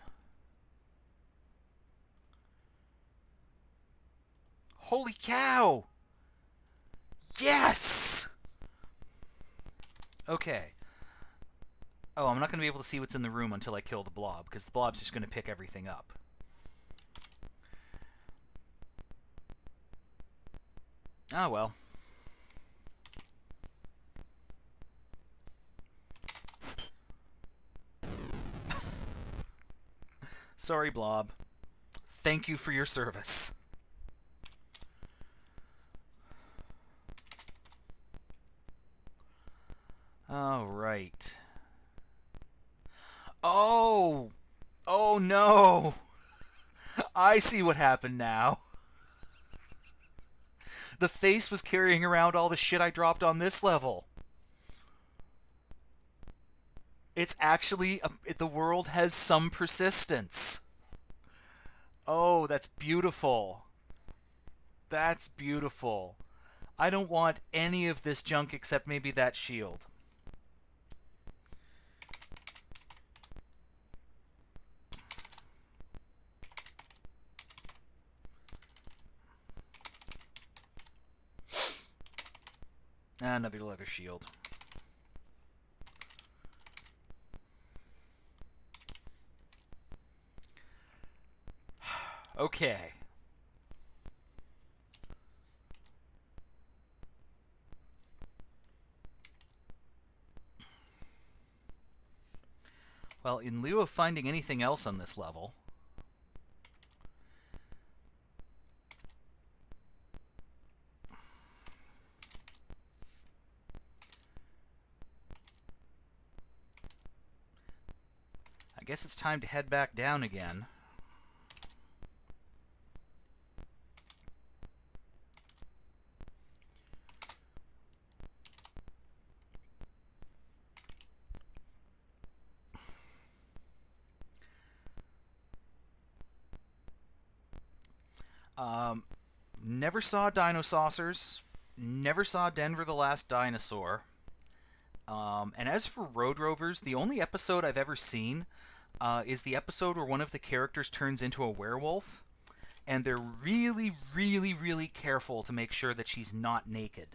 Holy cow! Yes! Okay. Oh, I'm not going to be able to see what's in the room until I kill the blob, because the blob's just going to pick everything up. Ah, well. Sorry, blob. Thank you for your service. All right. Oh! Oh no! I see what happened now. The face was carrying around all the shit I dropped on this level. It's actually... the world has some persistence. Oh, that's beautiful. That's beautiful. I don't want any of this junk except maybe that shield. Another leather shield. Okay. Well, in lieu of finding anything else on this level, I guess it's time to head back down again. Never saw dino saucers. Never saw Denver the Last Dinosaur. And as for Road Rovers, the only episode I've ever seen is the episode where one of the characters turns into a werewolf, and they're really, really, really careful to make sure that she's not naked.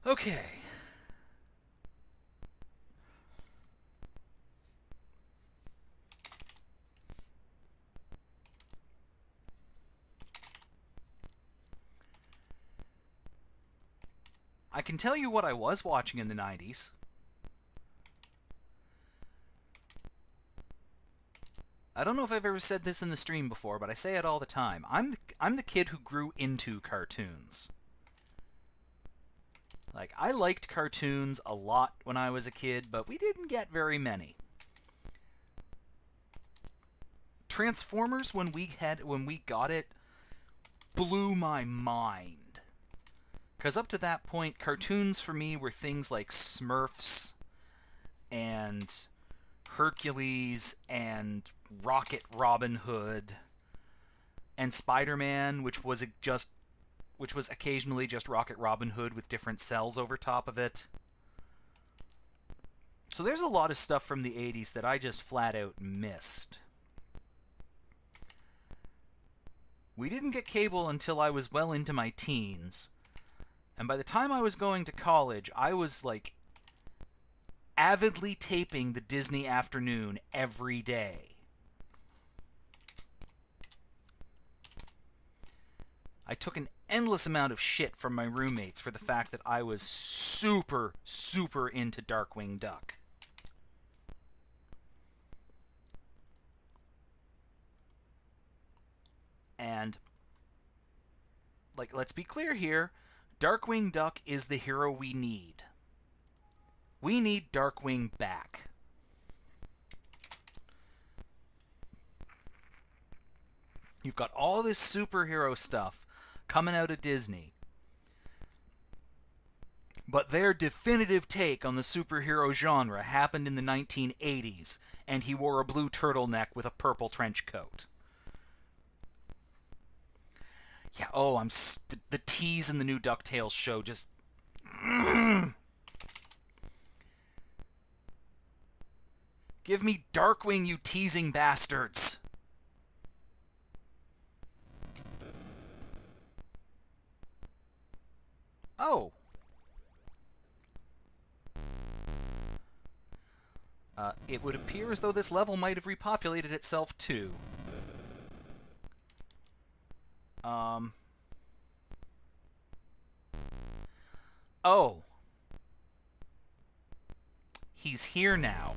Okay. I can tell you what I was watching in the 90s. I don't know if I've ever said this in the stream before, but I say it all the time. I'm the kid who grew into cartoons. Like, I liked cartoons a lot when I was a kid, but we didn't get very many. Transformers, when we got it, blew my mind. Because up to that point, cartoons for me were things like Smurfs and Hercules and Rocket Robin Hood and Spider-Man, which was occasionally just Rocket Robin Hood with different cells over top of it. So there's a lot of stuff from the 80s that I just flat out missed. We didn't get cable until I was well into my teens. And by the time I was going to college, I was like avidly taping the Disney Afternoon every day. I took an endless amount of shit from my roommates for the fact that I was super, super into Darkwing Duck. And, like, let's be clear here, Darkwing Duck is the hero we need. We need Darkwing back. You've got all this superhero stuff coming out of Disney, but their definitive take on the superhero genre happened in the 1980s, and he wore a blue turtleneck with a purple trench coat. Yeah, oh, the tease in the new DuckTales show just... Give me Darkwing, you teasing bastards! Oh! It would appear as though this level might have repopulated itself too. Oh. He's here now.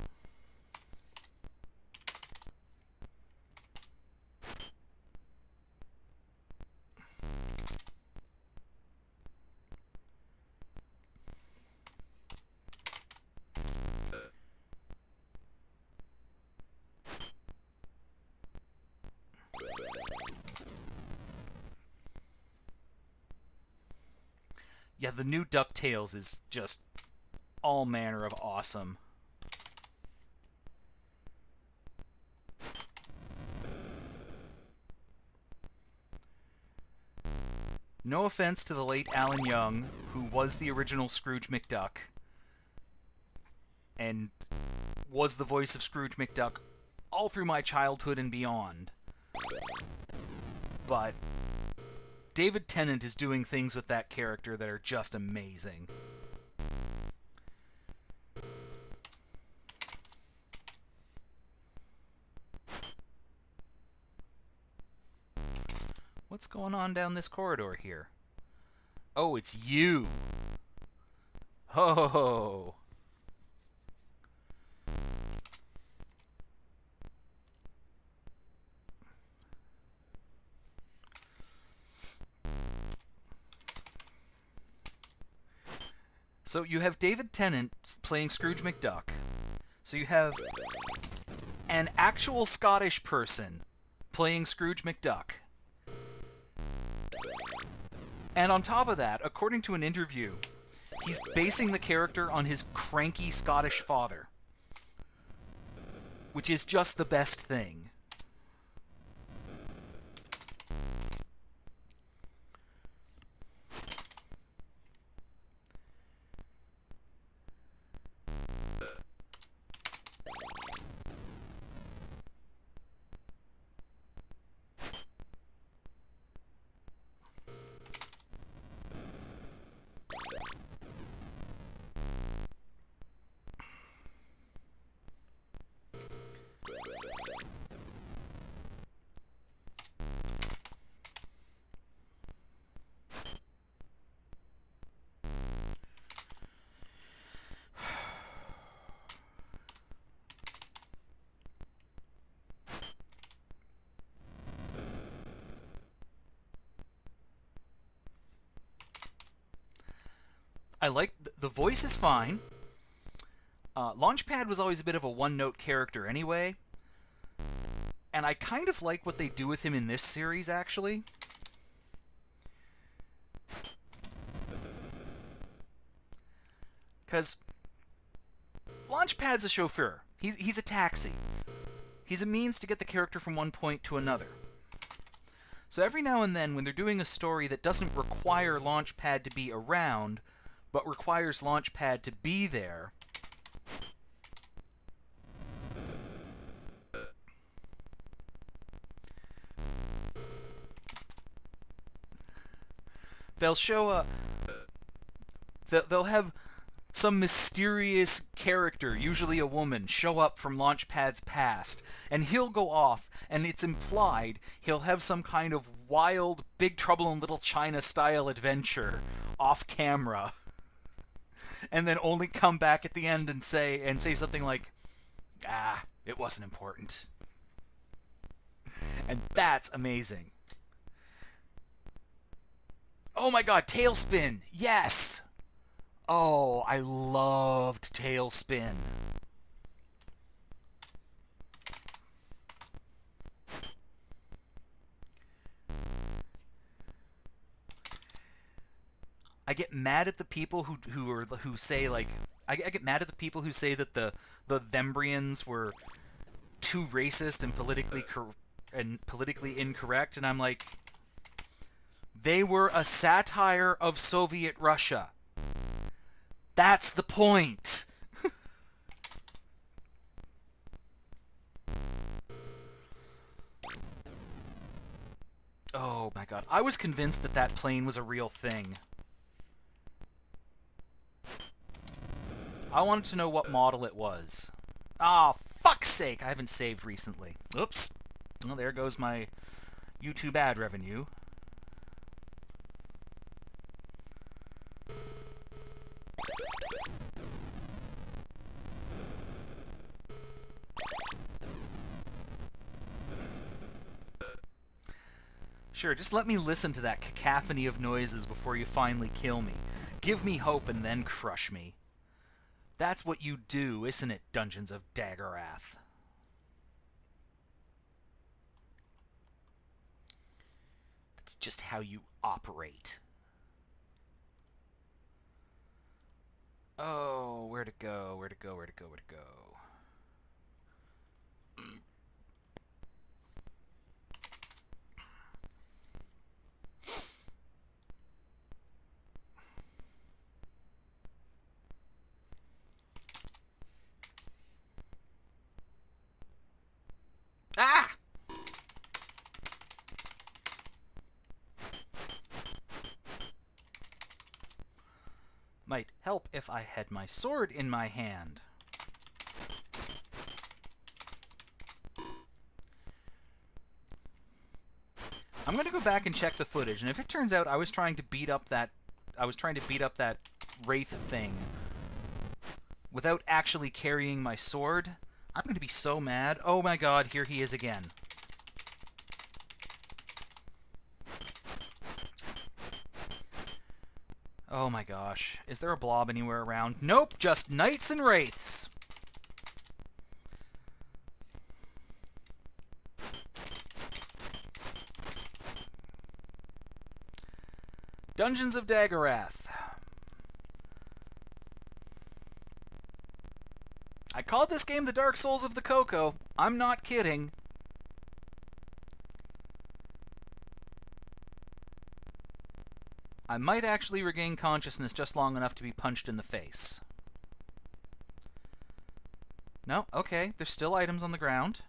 Yeah, the new DuckTales is just all manner of awesome. No offense to the late Alan Young, who was the original Scrooge McDuck, and was the voice of Scrooge McDuck all through my childhood and beyond. But David Tennant is doing things with that character that are just amazing. What's going on down this corridor here? Oh, it's you! Ho! So you have David Tennant playing Scrooge McDuck. So you have an actual Scottish person playing Scrooge McDuck. And on top of that, according to an interview, he's basing the character on his cranky Scottish father. Which is just the best thing. I like the voice is fine. Launchpad was always a bit of a one-note character anyway, and I kind of like what they do with him in this series, actually. Because Launchpad's a chauffeur. He's a taxi. He's a means to get the character from one point to another. So every now and then, when they're doing a story that doesn't require Launchpad to be around, but requires Launchpad to be there, they'll show they'll have some mysterious character, usually a woman, show up from Launchpad's past, and he'll go off, and it's implied he'll have some kind of wild Big Trouble in Little China style adventure off camera, and then only come back at the end and say something like, "Ah, it wasn't important." And that's amazing. Oh my god, Tailspin! Yes! Oh, I loved Tailspin. I get mad at the people who say, like, I get mad at the people who say that the Thembrians were too racist and politically incorrect, and I'm like, they were a satire of Soviet Russia. That's the point. Oh my god, I was convinced that that plane was a real thing. I wanted to know what model it was. Ah, fuck's sake! I haven't saved recently. Oops. Well, there goes my YouTube ad revenue. Sure, just let me listen to that cacophony of noises before you finally kill me. Give me hope and then crush me. That's what you do, isn't it, Dungeons of Daggorath? It's just how you operate. Oh, where to go? Where to go? Where to go? Where to go? Ah! Might help if I had my sword in my hand. I'm going to go back and check the footage, and if it turns out I was trying to beat up that wraith thing without actually carrying my sword, I'm going to be so mad. Oh my god, here he is again. Oh my gosh. Is there a blob anywhere around? Nope, just knights and wraiths. Dungeons of Daggorath. I called this game the Dark Souls of the Coco. I'm not kidding. I might actually regain consciousness just long enough to be punched in the face. No? Okay, there's still items on the ground.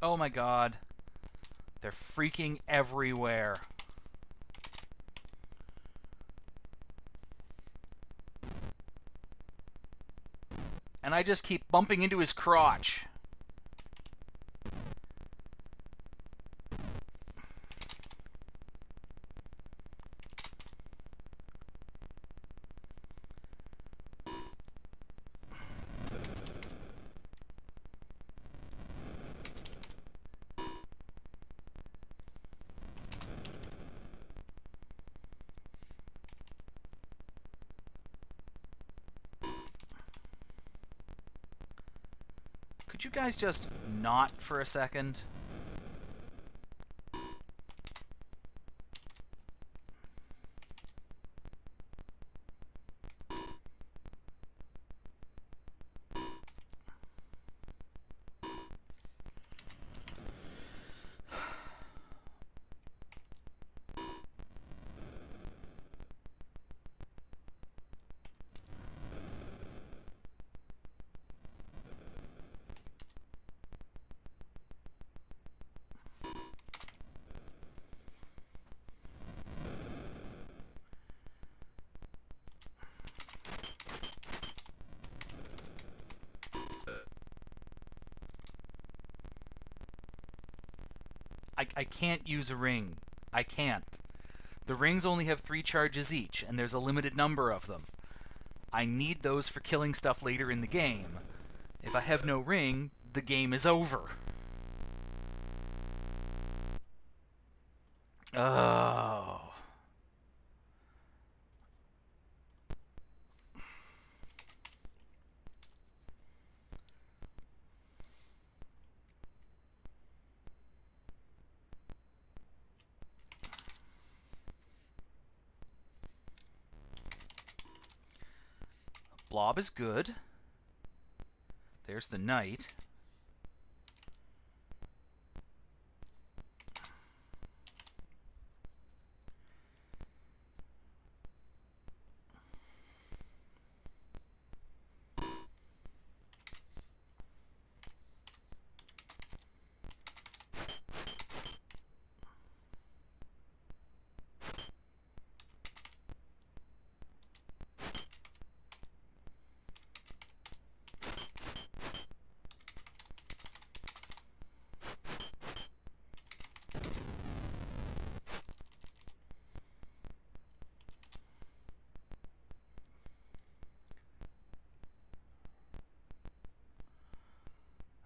Oh my god. They're freaking everywhere. And I just keep bumping into his crotch. Could you guys just not for a second? I can't use a ring. I can't. The rings only have 3 charges each, and there's a limited number of them. I need those for killing stuff later in the game. If I have no ring, the game is over. Oh. Blob is good. There's the knight.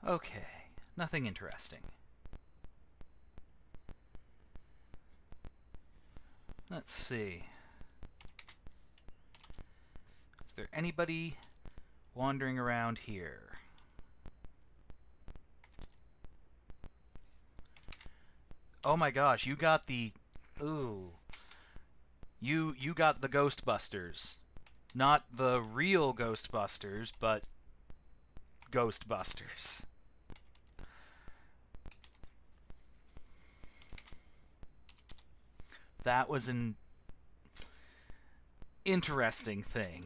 Okay, nothing interesting. Let's see. Is there anybody wandering around here? Oh my gosh, you got the... Ooh. You got the Ghostbusters. Not the real Ghostbusters, but Ghostbusters. That was an interesting thing.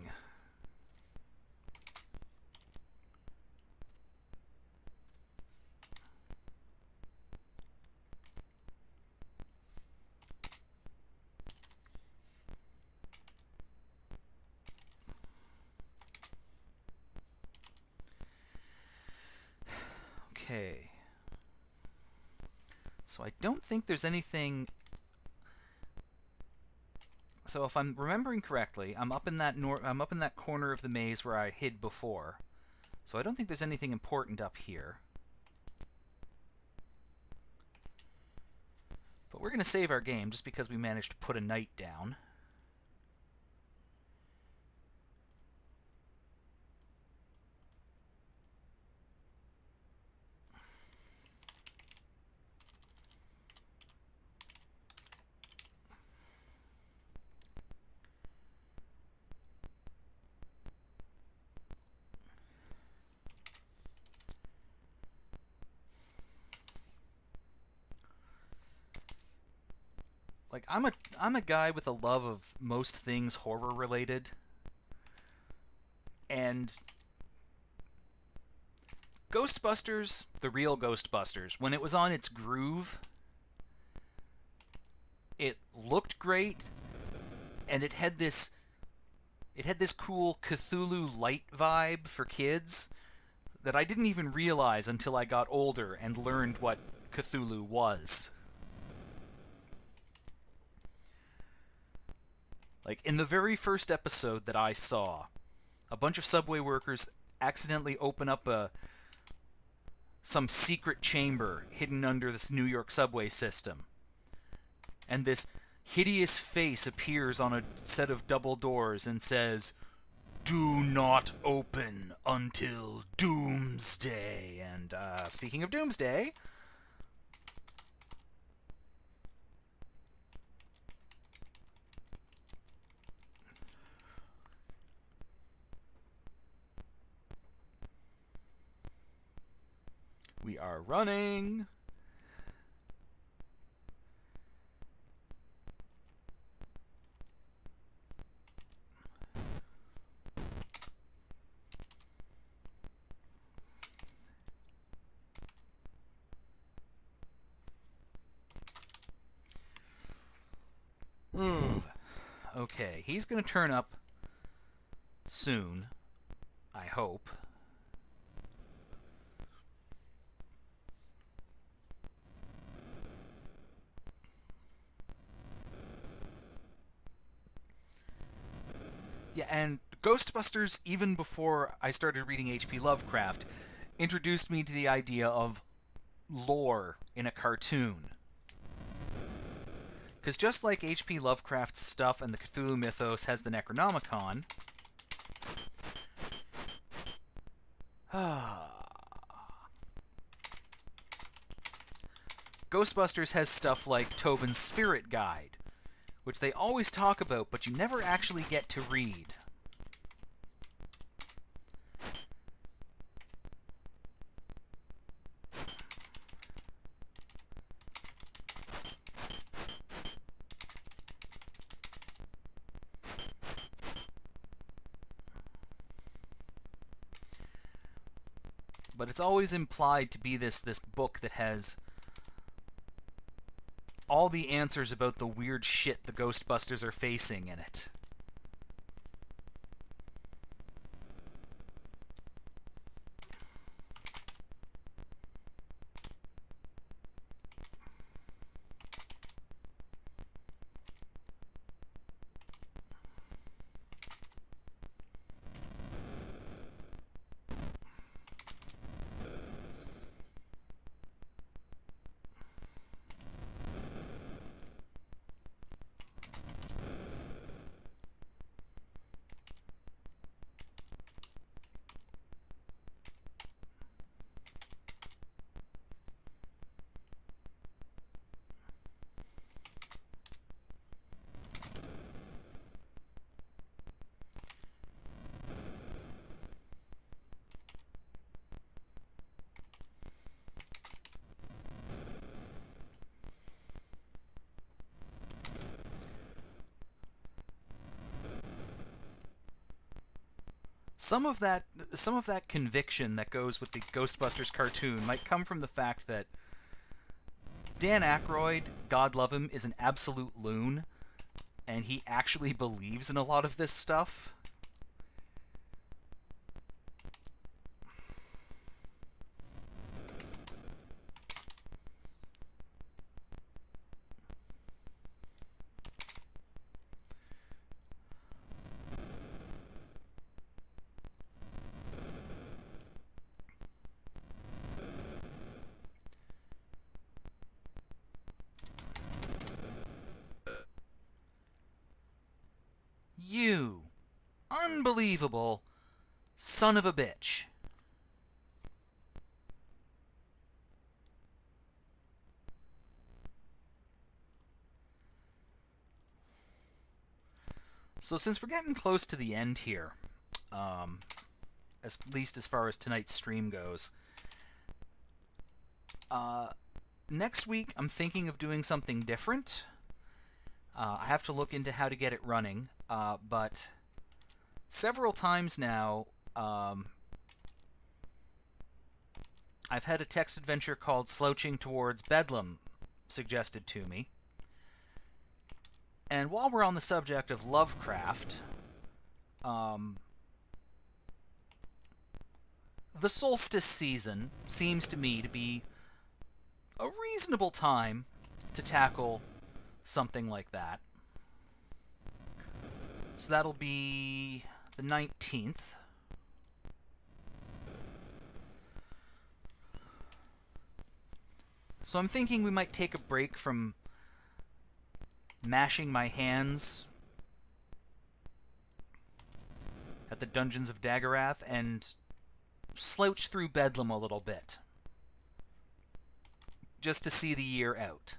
Okay. So I don't think there's anything... So if I'm remembering correctly, I'm up in that corner of the maze where I hid before. So I don't think there's anything important up here. But we're going to save our game just because we managed to put a knight down. Like, I'm a guy with a love of most things horror related. And Ghostbusters, the real Ghostbusters, when it was on its groove, it looked great, and it had this cool Cthulhu light vibe for kids that I didn't even realize until I got older and learned what Cthulhu was. Like, in the very first episode that I saw, a bunch of subway workers accidentally open up some secret chamber hidden under this New York subway system. And this hideous face appears on a set of double doors and says, "Do not open until doomsday." And speaking of doomsday... we are running. Okay, he's going to turn up soon, I hope. Yeah, and Ghostbusters, even before I started reading H.P. Lovecraft, introduced me to the idea of lore in a cartoon. Because just like H.P. Lovecraft's stuff and the Cthulhu mythos has the Necronomicon, Ghostbusters has stuff like Tobin's Spirit Guide, which they always talk about, but you never actually get to read. But it's always implied to be this book that has all the answers about the weird shit the Ghostbusters are facing in it. some of that conviction that goes with the Ghostbusters cartoon might come from the fact that Dan Aykroyd, God love him, is an absolute loon, and he actually believes in a lot of this stuff. You unbelievable son of a bitch. So since we're getting close to the end here, at least as far as tonight's stream goes, next week I'm thinking of doing something different. I have to look into how to get it running, but several times now, I've had a text adventure called Slouching Towards Bedlam suggested to me. And while we're on the subject of Lovecraft, the solstice season seems to me to be a reasonable time to tackle something like that. So that'll be the 19th. So I'm thinking we might take a break from mashing my hands at the Dungeons of Daggorath and slouch through Bedlam a little bit, just to see the year out.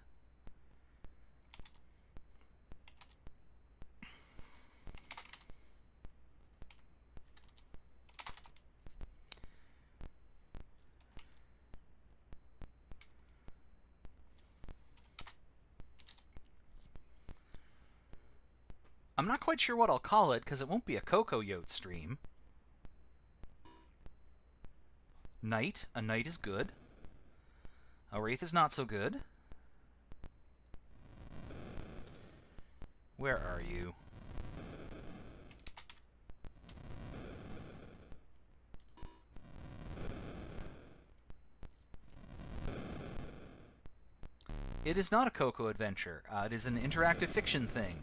I'm not quite sure what I'll call it, because it won't be a Cocoyote stream. Night. A night is good. A wraith is not so good. Where are you? It is not a Coco adventure. It is an interactive fiction thing.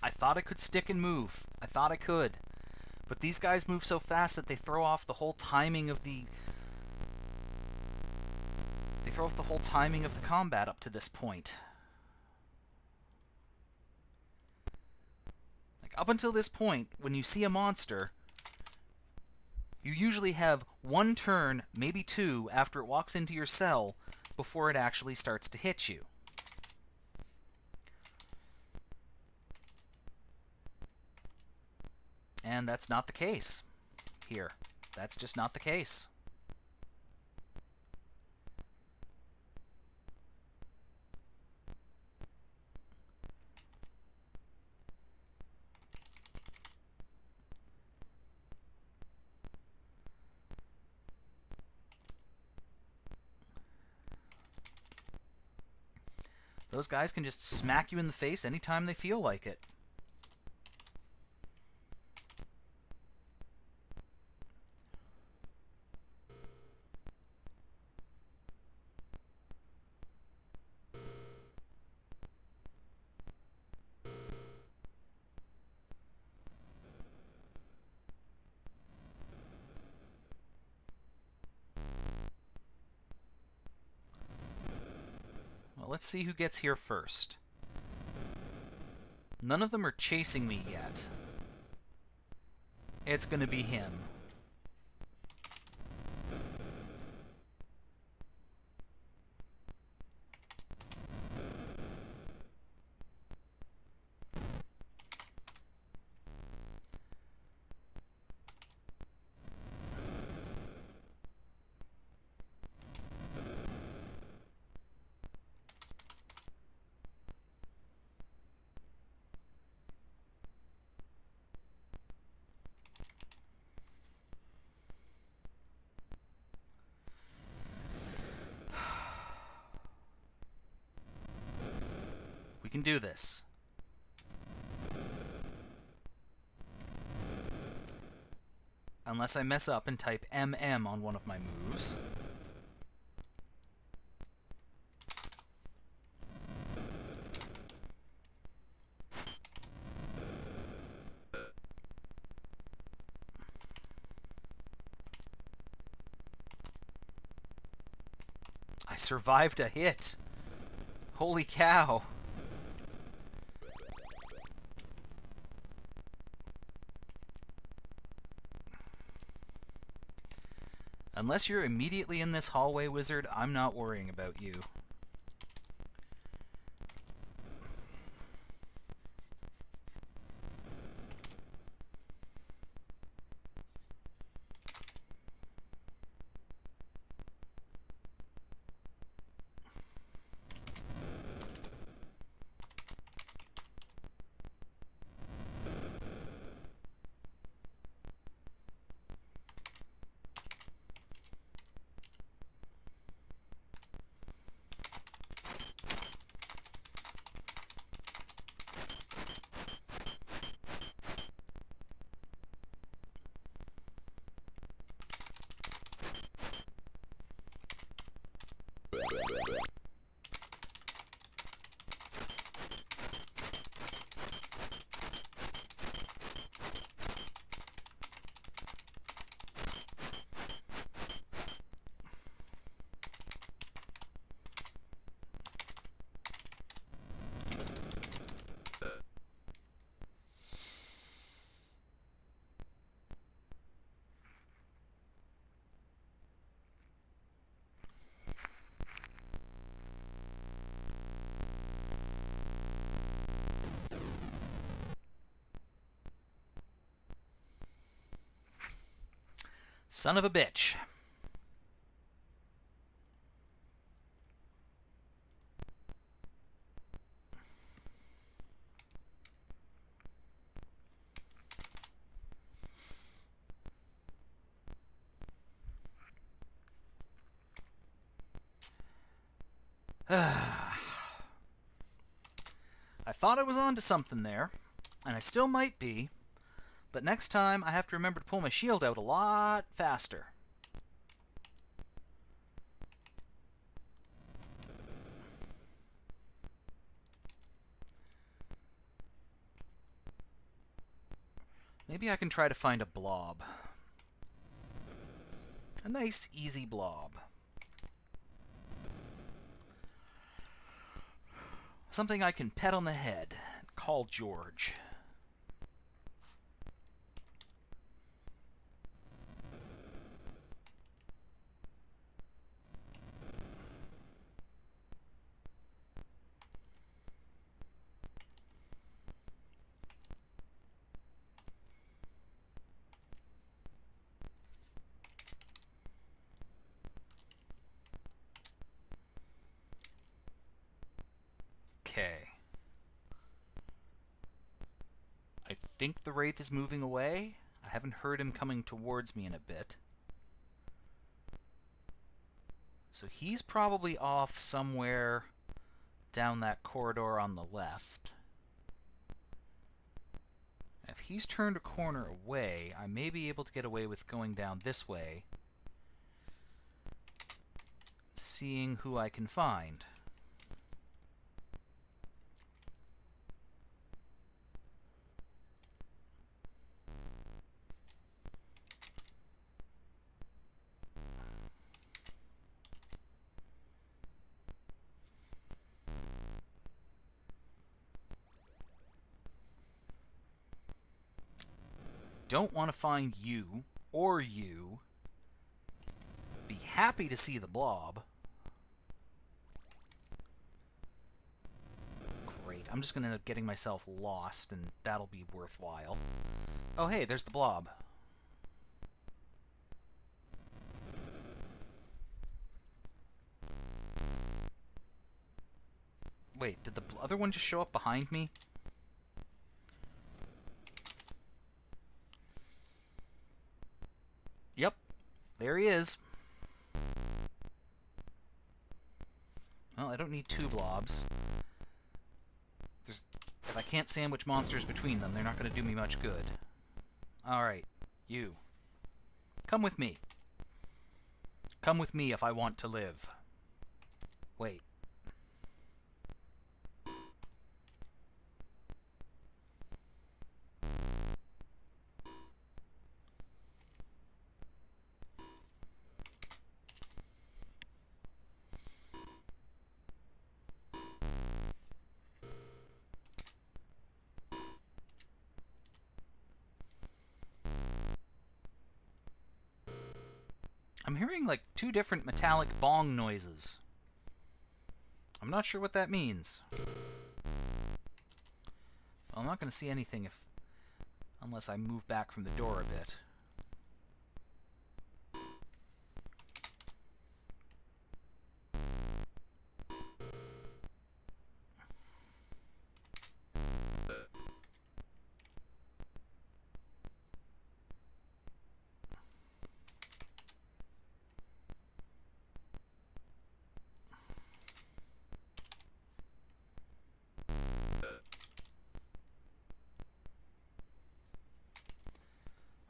I thought I could stick and move. I thought I could. But these guys move so fast that they throw off the whole timing of the... They throw off the whole timing of the combat up to this point. Like, up until this point, when you see a monster, you usually have one turn, maybe two, after it walks into your cell before it actually starts to hit you. And that's not the case here. That's just not the case. Those guys can just smack you in the face anytime they feel like it. Let's see who gets here first. None of them are chasing me yet. It's gonna be him. We can do this. Unless I mess up and type MM on one of my moves. I survived a hit. Holy cow. Unless you're immediately in this hallway, wizard, I'm not worrying about you. Son of a bitch. I thought I was onto something there, and I still might be, but next time I have to remember to pull my shield out a lot faster. Maybe I can try to find a blob. A nice, easy blob. Something I can pet on the head and call George. Okay. I think the wraith is moving away. I haven't heard him coming towards me in a bit. So he's probably off somewhere down that corridor on the left. If he's turned a corner away, I may be able to get away with going down this way, seeing who I can find. Don't want to find you or you. Be happy to see the blob. Great. I'm just going to end up getting myself lost, and that'll be worthwhile. Oh, hey, there's the blob. Wait, did the other one just show up behind me? Yep, there he is. Well, I don't need two blobs. If I can't sandwich monsters between them, they're not going to do me much good. Alright, you. Come with me. Come with me if I want to live. Wait. I'm hearing like two different metallic bong noises. I'm not sure what that means. Well, I'm not going to see anything unless I move back from the door a bit.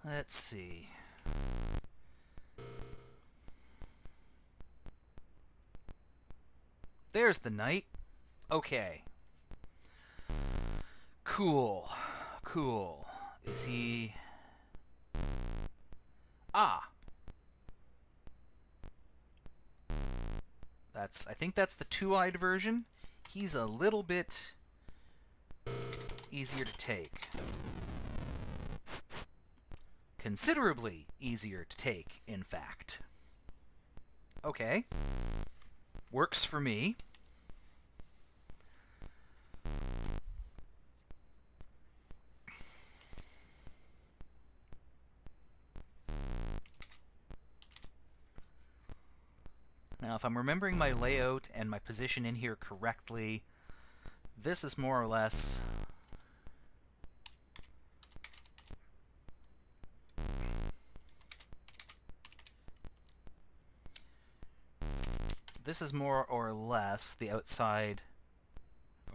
Let's see. There's the knight. Okay. Cool. Cool. Is he... Ah! I think that's the two-eyed version. He's a little bit easier to take. Considerably easier to take, in fact. Okay. Works for me. Now, if I'm remembering my layout and my position in here correctly, this is more or less... This is more or less the outside...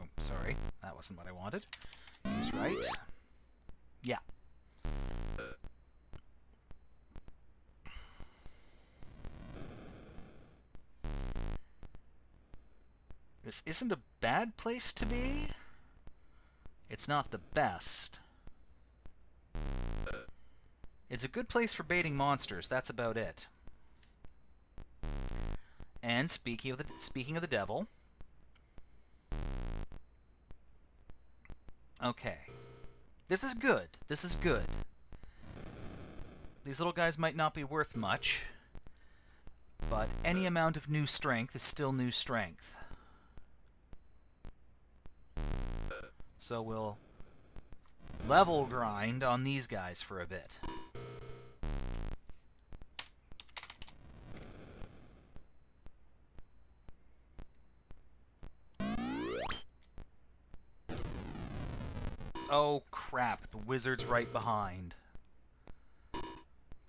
Oh, sorry. That wasn't what I wanted. He's right. Yeah. This isn't a bad place to be. It's not the best. It's a good place for baiting monsters. That's about it. And speaking of the devil. Okay. This is good. This is good. These little guys might not be worth much, but any amount of new strength is still new strength. So we'll level grind on these guys for a bit. Oh crap, the wizard's right behind.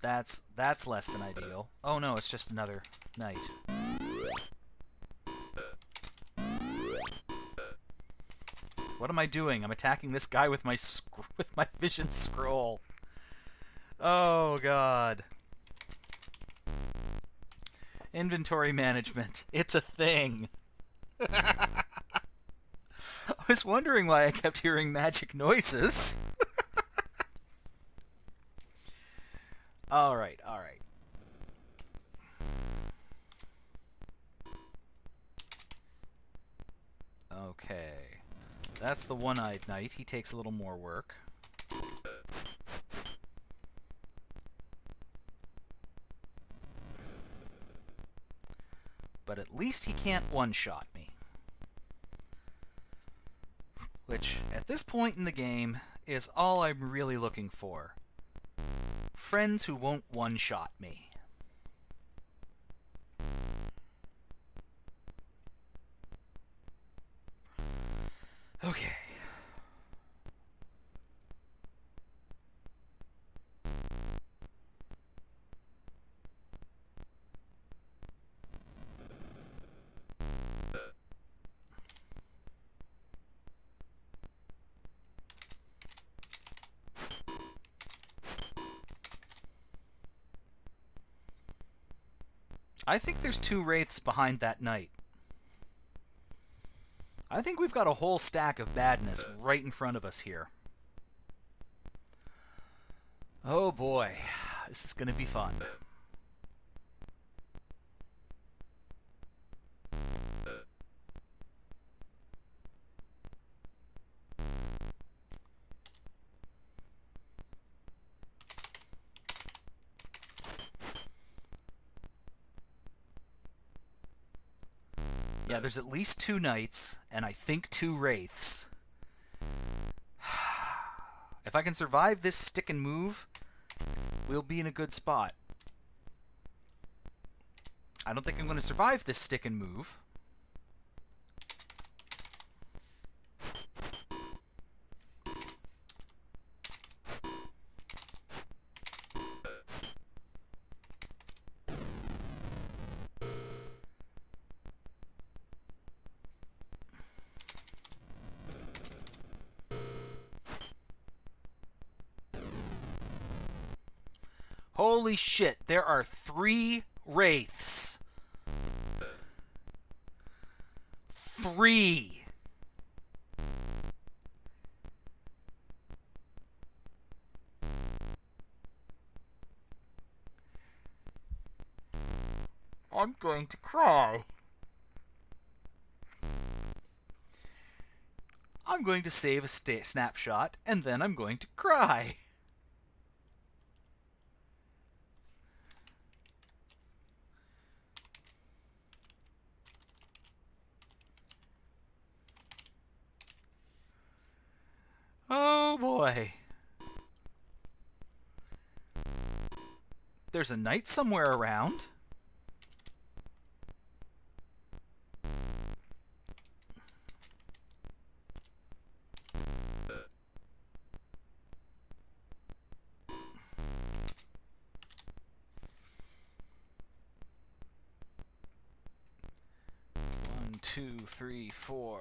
That's less than ideal. Oh no, it's just another knight. What am I doing? I'm attacking this guy with my vision scroll. Oh god. Inventory management. It's a thing. I was wondering why I kept hearing magic noises. Alright, alright. Okay. That's the one-eyed knight. He takes a little more work. But at least he can't one-shot me. Which, at this point in the game, is all I'm really looking for. Friends who won't one-shot me. Okay. I think there's 2 wraiths behind that knight. I think we've got a whole stack of badness right in front of us here. Oh boy, this is going to be fun. Yeah, there's at least 2 knights, and I think 2 wraiths. If I can survive this stick and move, we'll be in a good spot. I don't think I'm going to survive this stick and move. Holy shit, there are 3 wraiths. 3. I'm going to cry. I'm going to save a snapshot, and then I'm going to cry. Oh boy. There's a knight somewhere around. One, two, three, four.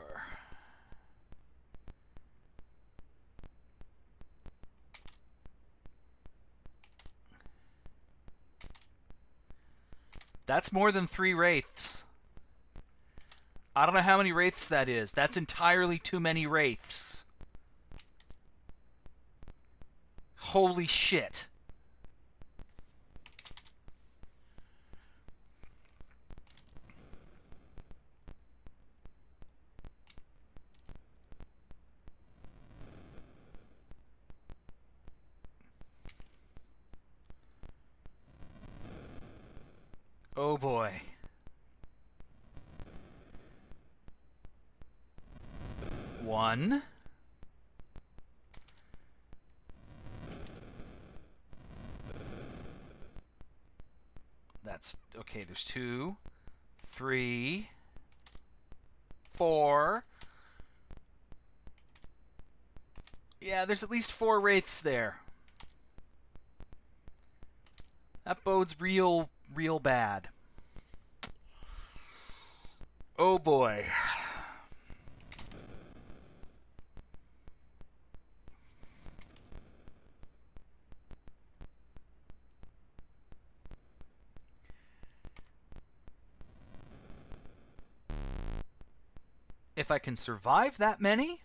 That's more than 3 wraiths. I don't know how many wraiths that is. That's entirely too many wraiths. Holy shit. Oh boy. One. That's okay. There's 2, 3, 4. Yeah, there's at least 4 wraiths there. That bodes real bad. Oh boy. If I can survive that many,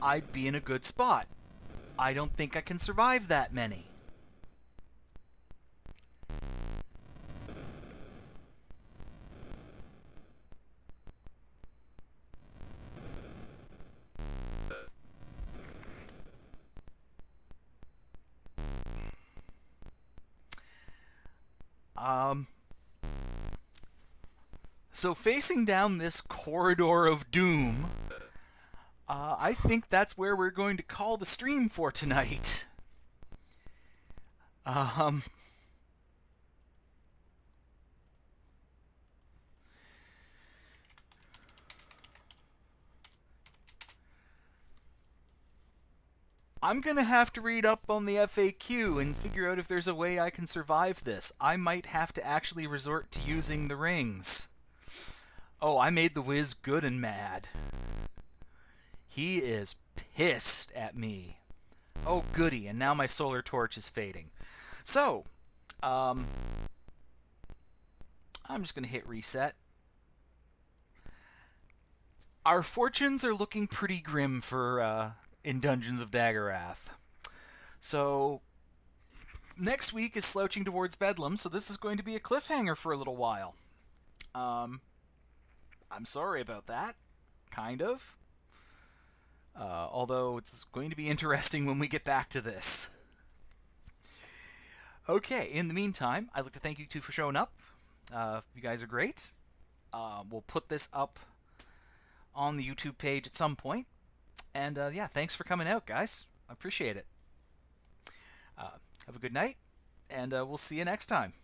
I'd be in a good spot. I don't think I can survive that many. So facing down this corridor of doom, I think that's where we're going to call the stream for tonight. Um, I'm going to have to read up on the FAQ and figure out if there's a way I can survive this. I might have to actually resort to using the rings. Oh, I made the Wiz good and mad. He is pissed at me. Oh, goody, and now my solar torch is fading. So, I'm just going to hit reset. Our fortunes are looking pretty grim for in Dungeons of Daggorath. So, next week is slouching towards Bedlam, so this is going to be a cliffhanger for a little while. I'm sorry about that. Kind of. Although it's going to be interesting when we get back to this. Okay, in the meantime, I'd like to thank you two for showing up. You guys are great. We'll put this up on the YouTube page at some point. And yeah, thanks for coming out, guys. I appreciate it. Have a good night, and we'll see you next time.